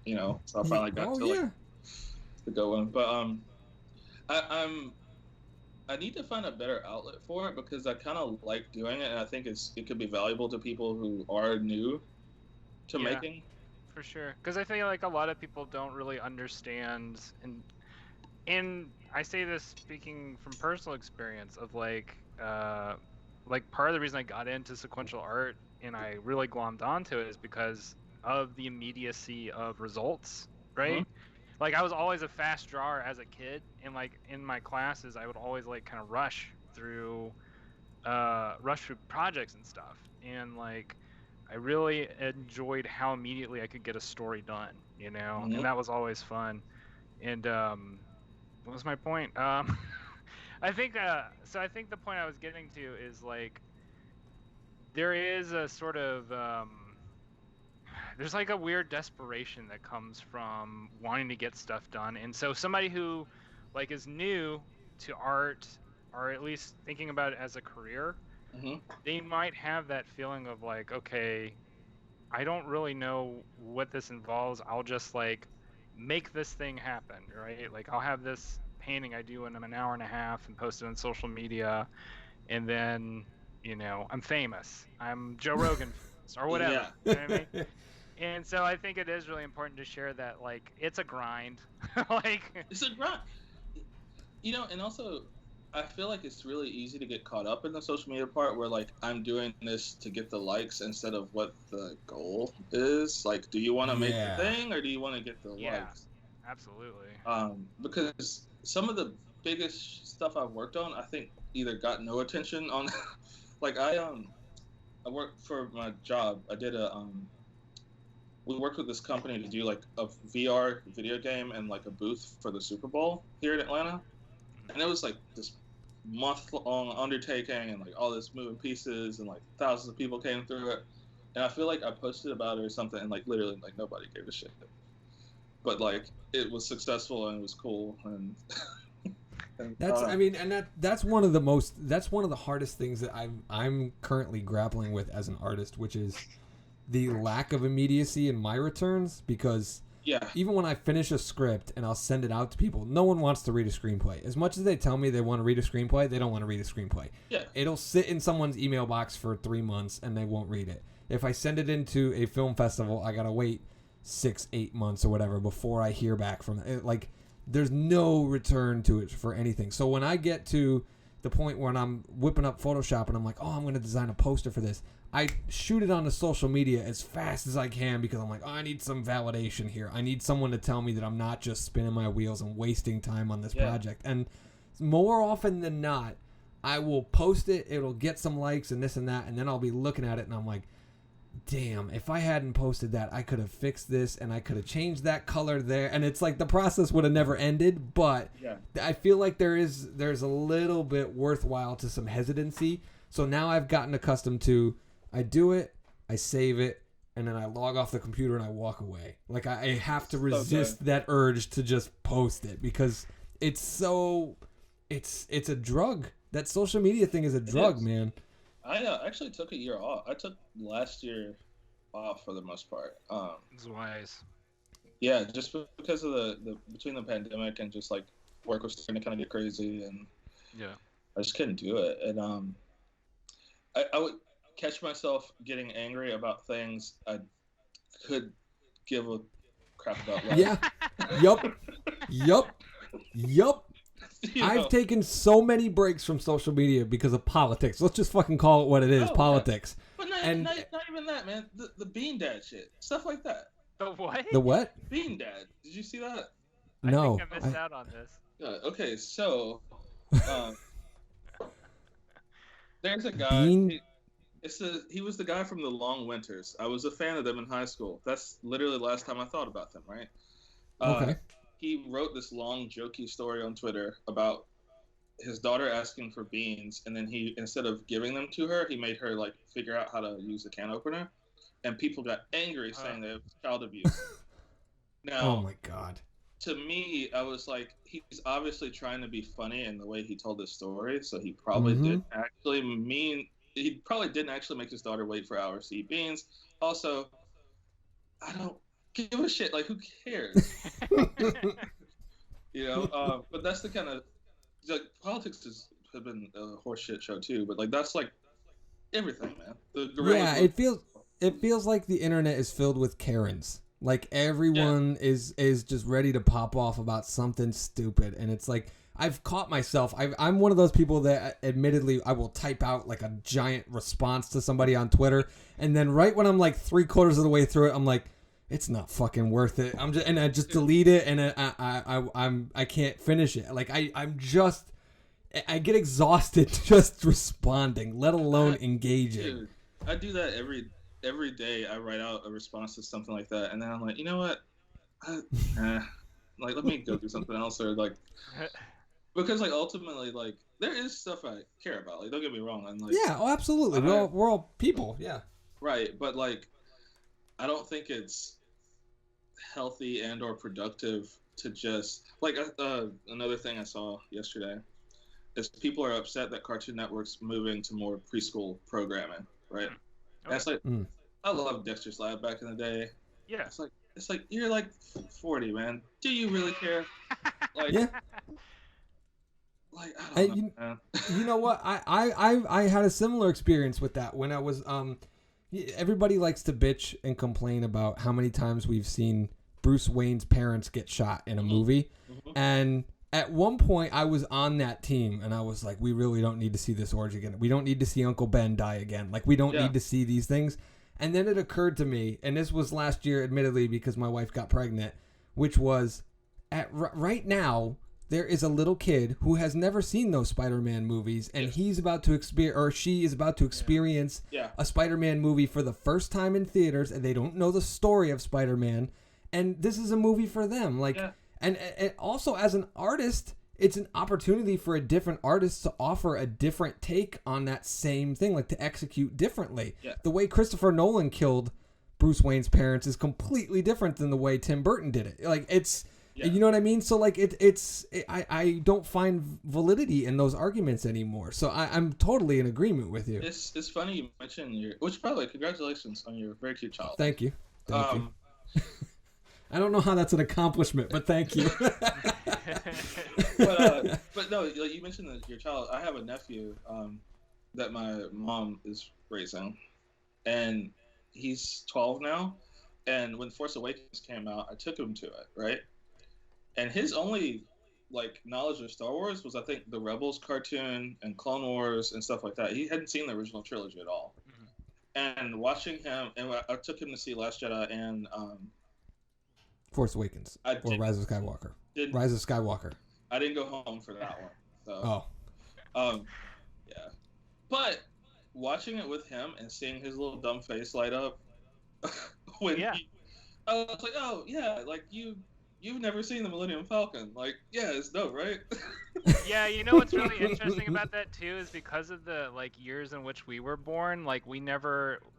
so I finally got to go in. But I need to find a better outlet for it because I kind of like doing it, and I think it could be valuable to people who are new to making. For sure, because I feel like a lot of people don't really understand, and I say this speaking from personal experience of like part of the reason I got into sequential art and I really glommed onto it is because of the immediacy of results, right? Mhm. Like I was always a fast drawer as a kid, and like in my classes, I would always like kind of rush through projects and stuff, and like I really enjoyed how immediately I could get a story done, and Mhm. that was always fun. And what was my point? I think so. I think the point I was getting to is like there is a sort of there's like a weird desperation that comes from wanting to get stuff done. And so somebody who like is new to art, or at least thinking about it as a career, Mhm. they might have that feeling of like, okay, I don't really know what this involves. I'll just like make this thing happen, right? Like I'll have this painting I do in an hour and a half and post it on social media, and then I'm famous. I'm Joe Rogan famous, or whatever. Yeah. You know what I mean? And so I think it is really important to share that like it's a grind. Like It's a grind. And also, I feel like it's really easy to get caught up in the social media part where, like, I'm doing this to get the likes instead of what the goal is. Like, do you want to make the thing or do you want to get the likes? Absolutely. Because some of the biggest stuff I've worked on, I think either got no attention on. Like, I worked for my job. We worked with this company to do like a VR video game and like a booth for the Super Bowl here in Atlanta. And it was like this month-long undertaking and like all this moving pieces and like thousands of people came through it. And I feel like I posted about it or something and like literally like nobody gave a shit. But like it was successful and it was cool and that's one of the hardest things that I'm currently grappling with as an artist, which is the lack of immediacy in my returns, because yeah. Even when I finish a script and I'll send it out to people, no one wants to read a screenplay. As much as they tell me they want to read a screenplay, they don't want to read a screenplay. Yeah. It'll sit in someone's email box for 3 months and they won't read it. If I send it into a film festival, I gotta wait 6-8 months or whatever before I hear back from it. Like, there's no return to it for anything. So when I get to the point where I'm whipping up Photoshop and I'm like, oh, I'm going to design a poster for this, I shoot it onto social media as fast as I can because I'm like, oh, I need some validation here. I need someone to tell me that I'm not just spinning my wheels and wasting time on this project. And more often than not, I will post it, it'll get some likes and this and that, and then I'll be looking at it and I'm like, damn, if I hadn't posted that, I could have fixed this and I could have changed that color there. And it's like the process would have never ended, but I feel like there's a little bit worthwhile to some hesitancy. So now I've gotten accustomed to, I do it, I save it, and then I log off the computer and I walk away. Like I have to resist that urge to just post it because it's a drug. That social media thing is a drug, man. I actually took a year off. I took last year off for the most part. It's wise. Yeah, just because of the between the pandemic and just like work was starting to kind of get crazy, and I just couldn't do it. And I would catch myself getting angry about things I could give a crap about. Like, yeah. Yup. I've taken so many breaks from social media because of politics. Let's just fucking call it what it is, politics. Yeah. But not even that, man. The Bean Dad shit. Stuff like that. The what? The what? Bean Dad. Did you see that? No. I think I missed out on this. Okay, so there's a guy. Bean? He was the guy from The Long Winters. I was a fan of them in high school. That's literally the last time I thought about them, right? Okay. He wrote this long, jokey story on Twitter about his daughter asking for beans, and then he, instead of giving them to her, he made her like figure out how to use a can opener, and people got angry saying that it was child abuse. Now, oh my god. To me, I was like, he's obviously trying to be funny in the way he told this story, so he probably didn't actually make his daughter wait for hours to eat beans. Also, I don't give a shit. Like, who cares? But that's the kind of like politics has been a horse shit show too. But like that's like everything, man. It feels like the internet is filled with Karens. Like everyone is just ready to pop off about something stupid, and it's like I've caught myself. I'm one of those people that, admittedly, I will type out like a giant response to somebody on Twitter, and then right when I'm like 3/4 of the way through it, I'm like, it's not fucking worth it. I just delete it, and I can't finish it. Like I get exhausted just responding, let alone engaging. Dude, I do that every day. I write out a response to something like that, and then I'm like, you know what? Like, let me go do something else, or like. Because like ultimately, like there is stuff I care about. Like don't get me wrong. And like yeah, oh absolutely. We're all people. Yeah. Right, but like I don't think it's healthy and or productive to just like another thing I saw yesterday is people are upset that Cartoon Network's moving to more preschool programming. Right. Okay. That's like I loved Dexter's Lab back in the day. Yeah. It's like you're like 40, man. Do you really care? Like. Yeah. Like, I don't know, you know what? I had a similar experience with that when I was everybody likes to bitch and complain about how many times we've seen Bruce Wayne's parents get shot in a movie. Mm-hmm. And at one point I was on that team and I was like, we really don't need to see this origin again. We don't need to see Uncle Ben die again. Like we don't need to see these things. And then it occurred to me, and this was last year admittedly because my wife got pregnant, which was right now there is a little kid who has never seen those Spider-Man movies, and he's about to experience, or she is about to experience a Spider-Man movie for the first time in theaters, and they don't know the story of Spider-Man, and this is a movie for them. Like, and also as an artist, it's an opportunity for a different artist to offer a different take on that same thing, like to execute differently. Yeah. The way Christopher Nolan killed Bruce Wayne's parents is completely different than the way Tim Burton did it. Like, it's... Yeah. You know what I mean? So like I don't find validity in those arguments anymore. So I'm totally in agreement with you. It's funny you mentioned which by the way, congratulations on your very cute child. Thank you. Thank you. I don't know how that's an accomplishment, but thank you. but no, like you mentioned your child. I have a nephew that my mom is raising, and he's 12 now. And when Force Awakens came out, I took him to it, right? And his only like knowledge of Star Wars was I think the Rebels cartoon and Clone Wars and stuff like that. He hadn't seen the original trilogy at all. Mm-hmm. And watching him, and I took him to see Last Jedi and Force Awakens or Rise of Skywalker. Rise of Skywalker. I didn't go home for that one. So, yeah. But watching it with him and seeing his little dumb face light up when I was like, oh yeah, like You've never seen the Millennium Falcon. Like, yeah, it's dope, right? Yeah, you know what's really interesting about that too is because of the like years in which we were born, like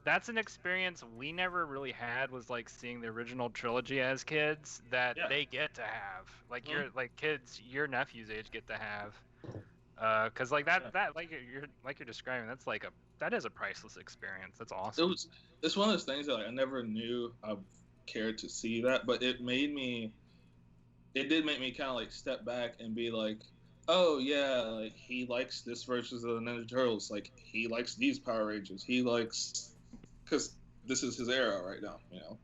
that's an experience we never really had, was like seeing the original trilogy as kids that they get to have. Like you're like kids your nephew's age get to have. Cuz like that like you're describing, that is a priceless experience. That's awesome. It's one of those things that like, I never knew I cared to see that, but it did make me kind of like step back and be like, oh yeah, like he likes this version of the Ninja Turtles, like he likes these Power Rangers, he likes, because this is his era right now, you know.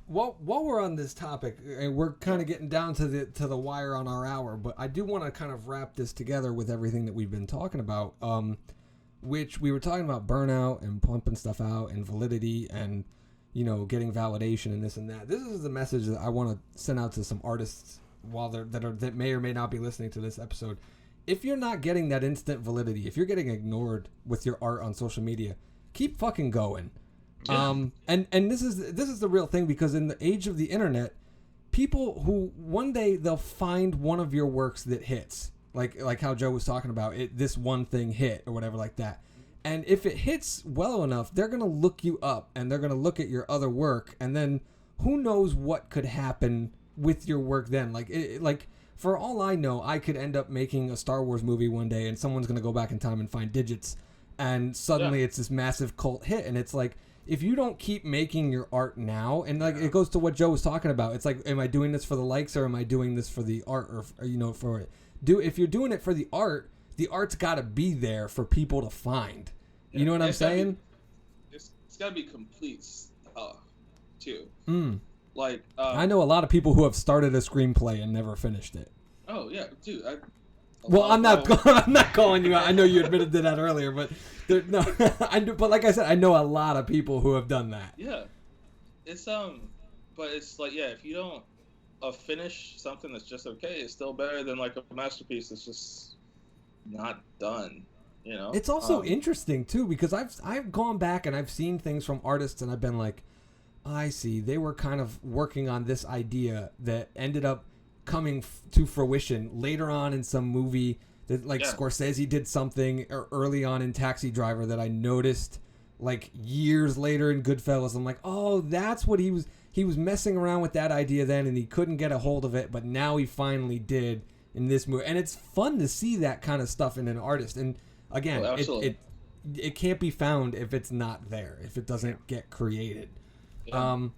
While we're on this topic, and we're kind of getting down to the wire on our hour, but I do want to kind of wrap this together with everything that we've been talking about, which we were talking about burnout and pumping stuff out and validity and, you know, getting validation and this and that. This is the message that I want to send out to some artists that may or may not be listening to this episode. If you're not getting that instant validity, if you're getting ignored with your art on social media, keep fucking going. Yeah. And this is the real thing, because in the age of the internet, people who one day they'll find one of your works that hits, like how Joe was talking about it, this one thing hit or whatever like that. And if it hits well enough, they're going to look you up and they're going to look at your other work. And then who knows what could happen with your work then. Like for all I know, I could end up making a Star Wars movie one day and someone's going to go back in time and find digits. And suddenly it's this massive cult hit. And it's like, if you don't keep making your art now, and like it goes to what Joe was talking about. It's like, am I doing this for the likes or am I doing this for the art or you know, for it? If you're doing it for the art's got to be there for people to find. You know what I'm saying? It's got to be complete stuff, too. Like I know a lot of people who have started a screenplay and never finished it. Oh yeah, dude. Well, I'm not calling you out. I know you admitted to that earlier, but no, but like I said, I know a lot of people who have done that. Yeah, it's but it's like if you don't finish something that's just okay, it's still better than like a masterpiece that's just not done. You know. It's also interesting too because I've gone back and I've seen things from artists and I've been like, I see they were kind of working on this idea that ended up coming to fruition later on in some movie that Scorsese did something early on in Taxi Driver that I noticed like years later in Goodfellas. I'm like, oh, that's what he was messing around with that idea then and he couldn't get a hold of it, but now he finally did in this movie. And it's fun to see that kind of stuff in an artist. And again, it can't be found if it's not there, if it doesn't get created. Yeah.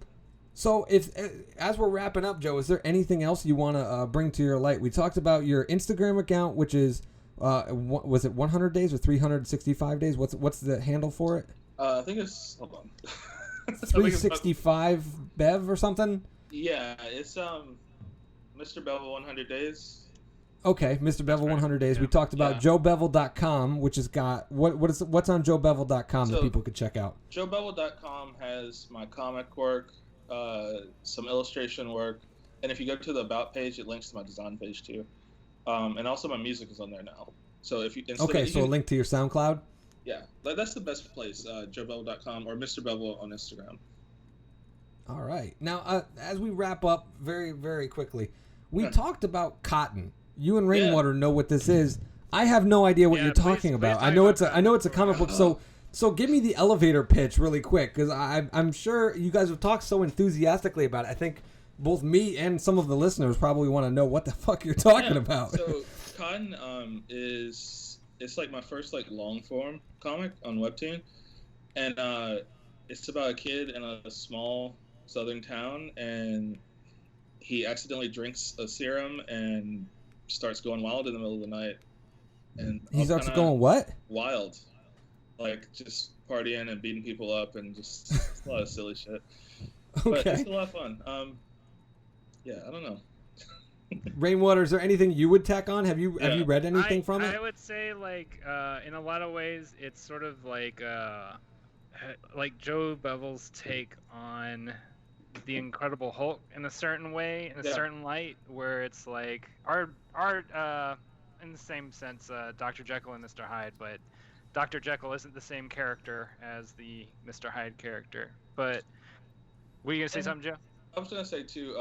So as we're wrapping up, Joe, is there anything else you want to bring to your light? We talked about your Instagram account, which is, was it 100 days or 365 days? What's the handle for it? I think it's, hold on. 365 Bev or something? Yeah, it's Mr. Bevill 100 Days. Okay, Mr. Bevill 100 Days. We talked about joebevill.com, which has got what's on joebevill.com that people could check out. Joebevill.com has my comic work, some illustration work, and if you go to the About page, it links to my design page too. And also my music is on there now. So if you a link to your SoundCloud? Yeah, that's the best place, joebevill.com or Mr. Bevill on Instagram. All right. Now, as we wrap up very, very quickly, we talked about cotton. You and Rainwater know what this is. I have no idea what you're talking about. I know it's a comic book. So give me the elevator pitch really quick because I'm sure you guys have talked so enthusiastically about it. I think both me and some of the listeners probably want to know what the fuck you're talking about. So Cotton it's like my first like long form comic on Webtoon, and it's about a kid in a small southern town, and he accidentally drinks a serum and starts going wild in the middle of the night. And he starts going what? Wild. Like just partying and beating people up and just a lot of silly shit. Okay. But it's a lot of fun. I don't know. Rainwater, is there anything you would tack on? Have you read anything from it? I would say like in a lot of ways it's sort of like Joe Bevill's take on the Incredible Hulk in a certain way, in a certain light, where it's like art in the same sense, Dr. Jekyll and Mr. Hyde, but Dr. Jekyll isn't the same character as the Mr. Hyde character. But were you gonna say something, Joe? I was gonna say too,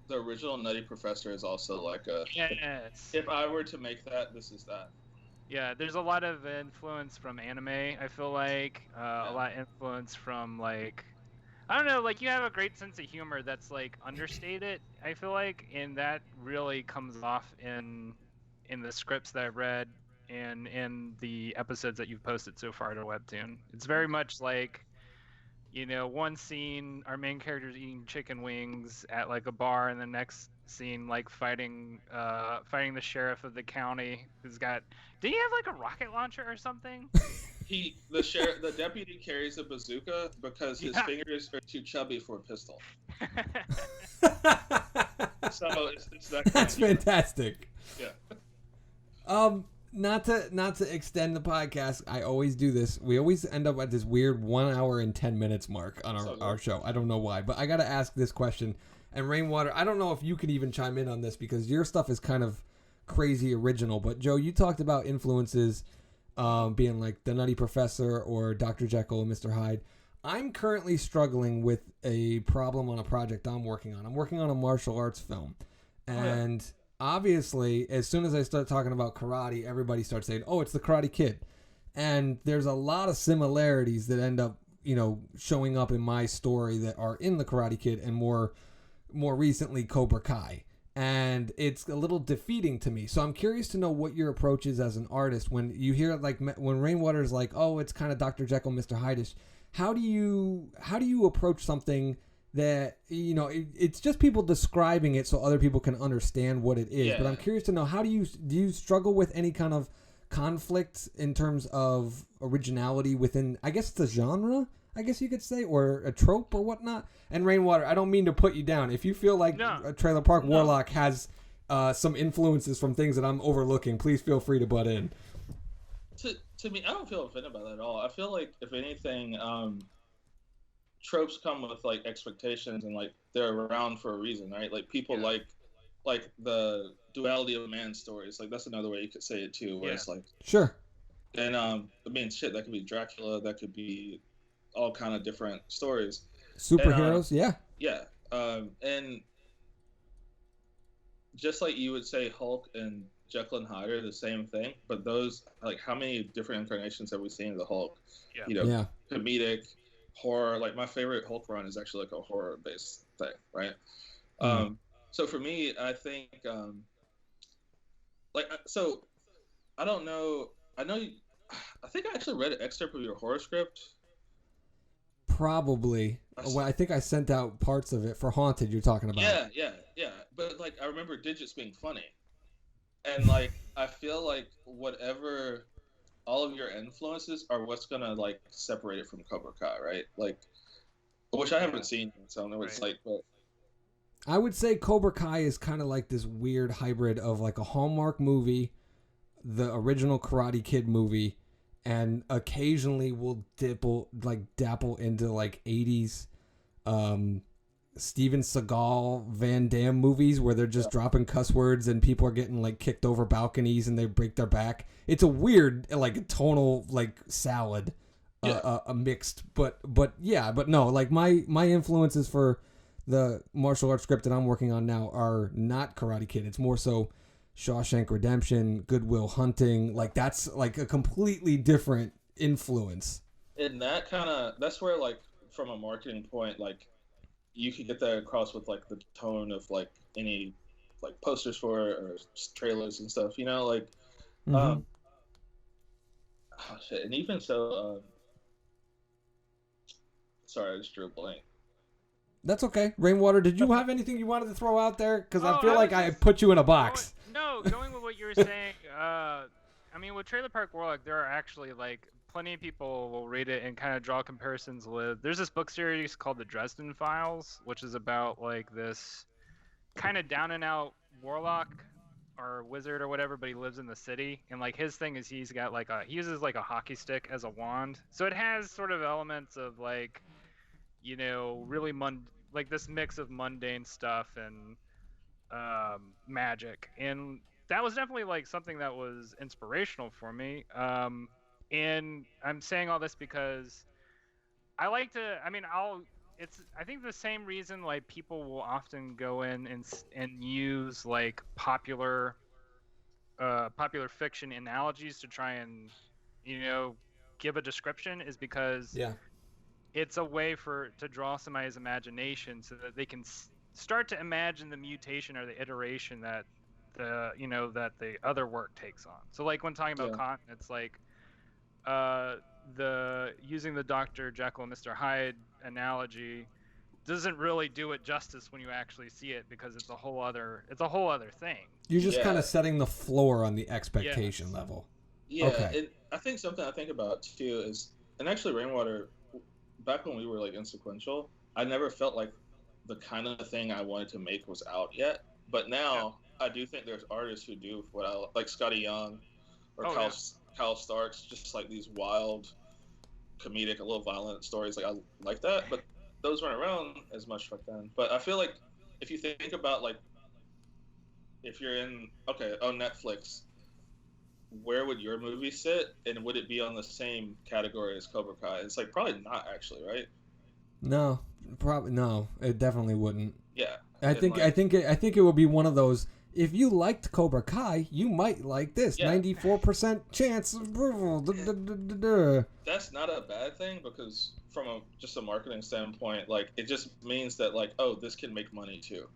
the original Nutty Professor is also like a. Yes. If I were to make that, this is that. Yeah, there's a lot of influence from anime. I feel like a lot of influence from like. I don't know, like you have a great sense of humor that's like understated, I feel like, and that really comes off in the scripts that I've read and in the episodes that you've posted so far to Webtoon. It's very much like, you know, one scene our main character's eating chicken wings at like a bar, and the next scene like fighting the sheriff of the county who's got, did he have like a rocket launcher or something? The deputy carries a bazooka because his fingers are too chubby for a pistol. So it's that kind That's fantastic. Yeah. Not to extend the podcast, I always do this. We always end up at this weird 1 hour and 10 minutes mark on our show. I don't know why, but I got to ask this question. And Rainwater, I don't know if you can even chime in on this because your stuff is kind of crazy original. But Joe, you talked about influences being like the Nutty Professor or Dr. Jekyll and Mr. Hyde. I'm currently struggling with a problem on a project I'm working on. I'm working on a martial arts film. And obviously, as soon as I start talking about karate, everybody starts saying, oh, it's the Karate Kid. And there's a lot of similarities that end up, you know, showing up in my story that are in the Karate Kid and more recently Cobra Kai. And it's a little defeating to me. So I'm curious to know what your approach is as an artist when you hear like when Rainwater's like, oh, it's kind of Dr. Jekyll, Mr. Hyde-ish. How do you approach something that, you know, it's just people describing it so other people can understand what it is. Yeah. But I'm curious to know, how do you struggle with any kind of conflict in terms of originality within, I guess it's a genre, I guess you could say, or a trope or whatnot? And Rainwater, I don't mean to put you down. If you feel like a Trailer Park Warlock has some influences from things that I'm overlooking, please feel free to butt in. To me, I don't feel offended by that at all. I feel like if anything, tropes come with like expectations, and like they're around for a reason, right? Like people like the duality of man stories. Like that's another way you could say it too, where it's like sure. And I mean, shit, that could be Dracula, that could be all kind of different stories. Superheroes, yeah. And just like you would say Hulk and Jekyll and Hyde are the same thing, but those, like, how many different incarnations have we seen of the Hulk? Comedic, horror. Like, my favorite Hulk run is actually like a horror-based thing, right? So for me, I think, so I don't know. I think I actually read an excerpt of your horror script. Probably. Well, I think I sent out parts of it for Haunted. You're talking about. Yeah. But like, I remember Digits being funny, and like, I feel like whatever, all of your influences are what's gonna like separate it from Cobra Kai, right? Like, which I haven't seen, so I don't know what it's like, but. I would say Cobra Kai is kind of like this weird hybrid of like a Hallmark movie, the original Karate Kid movie, and occasionally will dapple into like 80s Steven Seagal, Van Damme movies where they're just dropping cuss words and people are getting like kicked over balconies and they break their back. It's a weird like tonal like salad, a mixed, but no, like my influences for the martial arts script that I'm working on now are not Karate Kid. It's more so Shawshank Redemption, Good Will Hunting. Like that's like a completely different influence. And that's where like from a marketing point, like you could get that across with like the tone of like any like posters for it or trailers and stuff, you know, like oh shit. And even so, sorry, I just drew a blank. That's okay. Rainwater, did you have anything you wanted to throw out there? Because I feel like I put you in a box. Going with what you were saying, I mean, with Trailer Park Warlock, there are actually, like, plenty of people will read it and kind of draw comparisons with... There's this book series called The Dresden Files, which is about, like, this kind of down-and-out warlock or wizard or whatever, but he lives in the city. And, like, his thing is he's got, like, he uses, like, a hockey stick as a wand. So it has sort of elements of, like, you know, really like this mix of mundane stuff and magic, and that was definitely like something that was inspirational for me. And I'm saying all this because I like to. I mean, I think the same reason like people will often go in and use like popular fiction analogies to try and give a description is because it's a way to draw somebody's imagination so that they can start to imagine the mutation or the iteration that the other work takes on. So like when talking about Cotton, it's like using the Dr. Jekyll and Mr. Hyde analogy doesn't really do it justice when you actually see it because it's a whole other thing. You're just kind of setting the floor on the expectation level. Yeah, okay. I think something I think about too is, and actually Rainwater, back when we were like insequential, I never felt like the kind of thing I wanted to make was out yet. But now I do think there's artists who do what I like, Scotty Young or Kyle Starks, just like these wild, comedic, a little violent stories. Like I like that, but those weren't around as much back then. But I feel like if you think about like if you're on Netflix, where would your movie sit, and would it be on the same category as Cobra Kai? It's like probably not actually, right? No, probably no. It definitely wouldn't. Yeah, I think it would be one of those. If you liked Cobra Kai, you might like this. 94% chance of approval. That's not a bad thing because from just a marketing standpoint, like it just means that like, oh, this can make money too.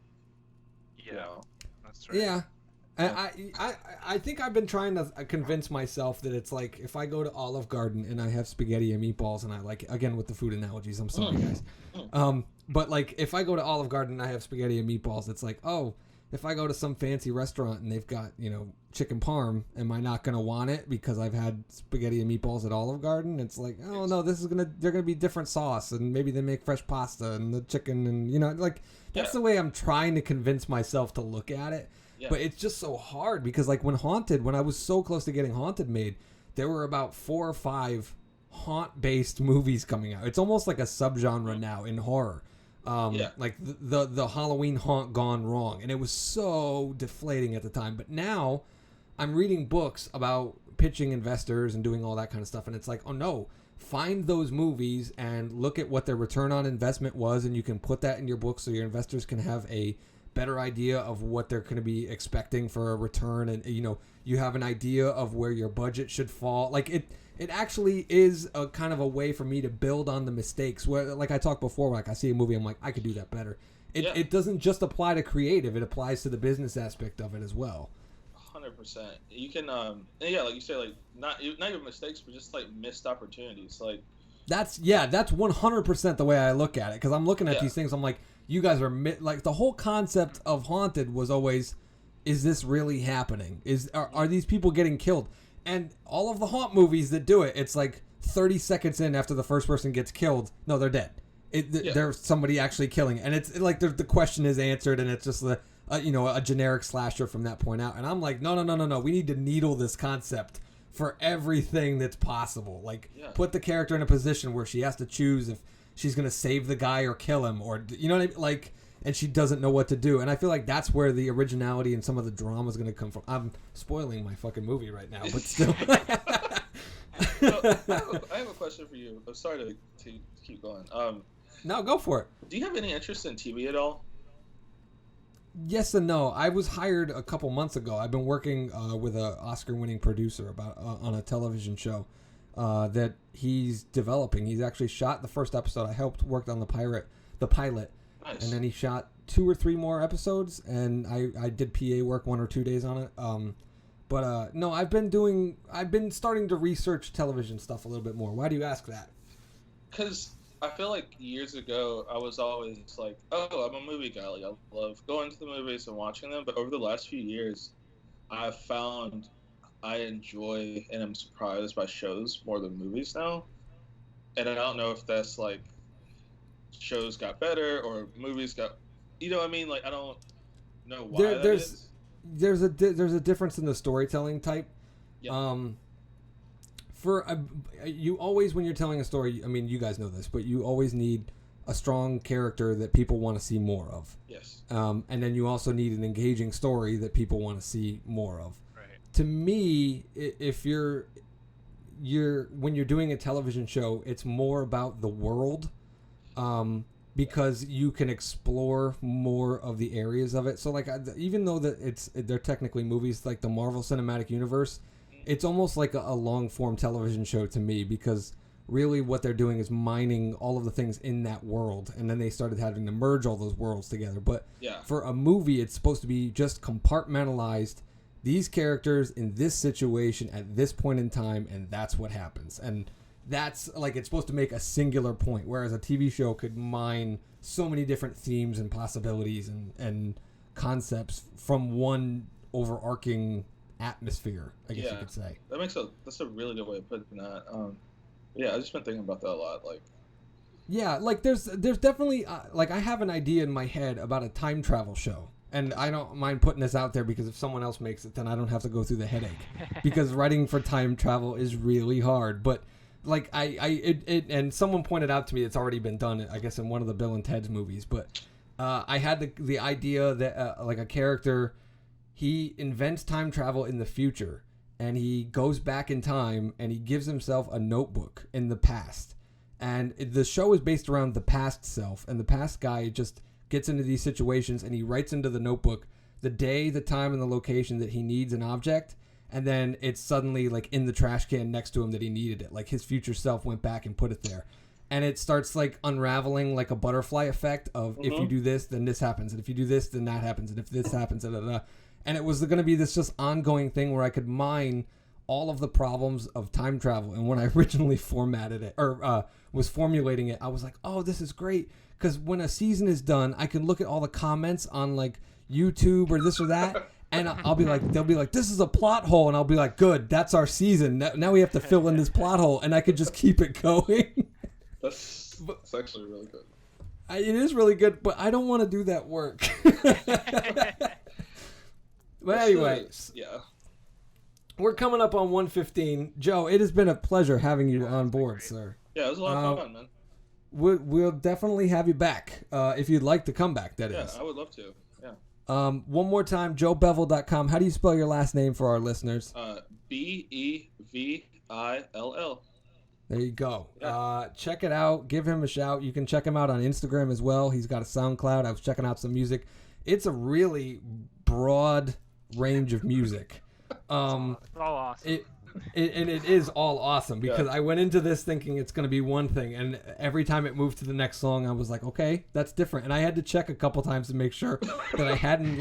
Yeah, you know? That's right. Yeah. I think I've been trying to convince myself that it's like if I go to Olive Garden and I have spaghetti and meatballs and I like, again with the food analogies, I'm sorry guys, but like if I go to Olive Garden and I have spaghetti and meatballs, it's like, oh, if I go to some fancy restaurant and they've got chicken parm, am I not gonna want it because I've had spaghetti and meatballs at Olive Garden? It's like, oh no, they're gonna be different sauce and maybe they make fresh pasta and the chicken and like that's the way I'm trying to convince myself to look at it. Yeah. But it's just so hard because like when I was so close to getting Haunted made, there were about 4 or 5 haunt-based movies coming out. It's almost like a subgenre now in horror. Like the Halloween haunt gone wrong, and it was so deflating at the time. But now I'm reading books about pitching investors and doing all that kind of stuff, and it's like, oh no, find those movies and look at what their return on investment was, and you can put that in your book so your investors can have a better idea of what they're going to be expecting for a return, and you have an idea of where your budget should fall. Like it actually is a kind of a way for me to build on the mistakes. Where, like I talked before, like I see a movie, I'm like, I could do that better. It doesn't just apply to creative; it applies to the business aspect of it as well. 100%. You can, like you say, like not even mistakes, but just like missed opportunities. Like that's 100% the way I look at it. Because I'm looking at these things, I'm like, you guys are like the whole concept of Haunted was always, is this really happening? Are these people getting killed? And all of the haunt movies that do it, it's like 30 seconds in after the first person gets killed, no, they're dead. There's somebody actually killing, and it's like the question is answered, and it's just a generic slasher from that point out. And I'm like, no, we need to needle this concept for everything that's possible. Like, put the character in a position where she has to choose if she's gonna save the guy or kill him, or you know what I mean? Like, and she doesn't know what to do. And I feel like that's where the originality and some of the drama is going to come from. I'm spoiling my fucking movie right now, but still. So, I have a question for you. I'm sorry to keep going. No, go for it. Do you have any interest in TV at all? Yes and no. I was hired a couple months ago. I've been working with an Oscar-winning producer on a television show that he's developing. He's actually shot the first episode. I helped work on the pilot. Nice. And then he shot 2 or 3 more episodes, and I did PA work 1 or 2 days on it. No, I've been starting to research television stuff a little bit more. Why do you ask that? Because I feel like years ago I was always like, oh, I'm a movie guy. Like, I love going to the movies and watching them. But over the last few years, I've found I enjoy and I'm surprised by shows more than movies now. And I don't know if that's like shows got better or movies got, you know what I mean? Like, I don't know why there's a difference in the storytelling type. Yeah. You always, when you're telling a story, I mean, you guys know this, but you always need a strong character that people want to see more of. Yes. And then you also need an engaging story that people want to see more of. Right. To me, if when you're doing a television show, it's more about the world. Because you can explore more of the areas of it. So, like, even though they're technically movies, like the Marvel Cinematic Universe, it's almost like a long-form television show to me, because really what they're doing is mining all of the things in that world, and then they started having to merge all those worlds together. But for a movie, it's supposed to be just compartmentalized. These characters in this situation at this point in time, and that's what happens. And that's like, it's supposed to make a singular point, whereas a TV show could mine so many different themes and possibilities and concepts from one overarching atmosphere, I guess you could say. That's a really good way of putting that. I've just been thinking about that a lot. Like, like there's definitely like, I have an idea in my head about a time travel show. And I don't mind putting this out there, because if someone else makes it, then I don't have to go through the headache. Because writing for time travel is really hard. But like and someone pointed out to me it's already been done, I guess, in one of the Bill and Ted's movies. But I had the idea that like a character, he invents time travel in the future, and he goes back in time and he gives himself a notebook in the past. And the show is based around the past self, and the past guy just gets into these situations and he writes into the notebook the day, the time, and the location that he needs an object. And then it's suddenly like in the trash can next to him that he needed it. Like his future self went back and put it there. And it starts like unraveling like a butterfly effect of if you do this, then this happens. And if you do this, then that happens. And if this happens, And it was going to be this just ongoing thing where I could mine all of the problems of time travel. And when I originally formatted it or was formulating it, I was like, oh, this is great. Because when a season is done, I can look at all the comments on like YouTube or this or that. And I'll be like, they'll be like, this is a plot hole. And I'll be like, good, that's our season. Now we have to fill in this plot hole. And I could just keep it going. That's actually really good. It is really good, but I don't want to do that work. But anyway, yeah. We're coming up on 1:15. Joe, it has been a pleasure having you on board, sir. Yeah, it was a lot of fun, man. We'll definitely have you back if you'd like to come back. That is. Yeah, I would love to. Yeah. One more time, joebevill.com. How do you spell your last name for our listeners? Bevill. There you go. Yeah. Check it out. Give him a shout. You can check him out on Instagram as well. He's got a SoundCloud. I was checking out some music. It's a really broad range of music. It's all awesome. And it is all awesome because I went into this thinking it's going to be one thing, and every time it moved to the next song, I was like, okay, that's different. And I had to check a couple times to make sure that I hadn't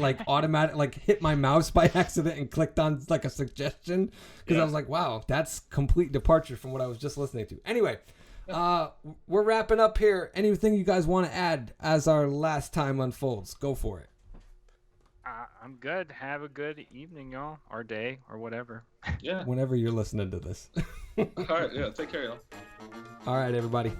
hit my mouse by accident and clicked on like a suggestion because I was like, wow, that's complete departure from what I was just listening to. Anyway, we're wrapping up here. Anything you guys want to add as our last time unfolds? Go for it. I'm good. Have a good evening, y'all, or day, or whatever. Yeah. Whenever you're listening to this. All right. Yeah. Take care, y'all. All right, everybody.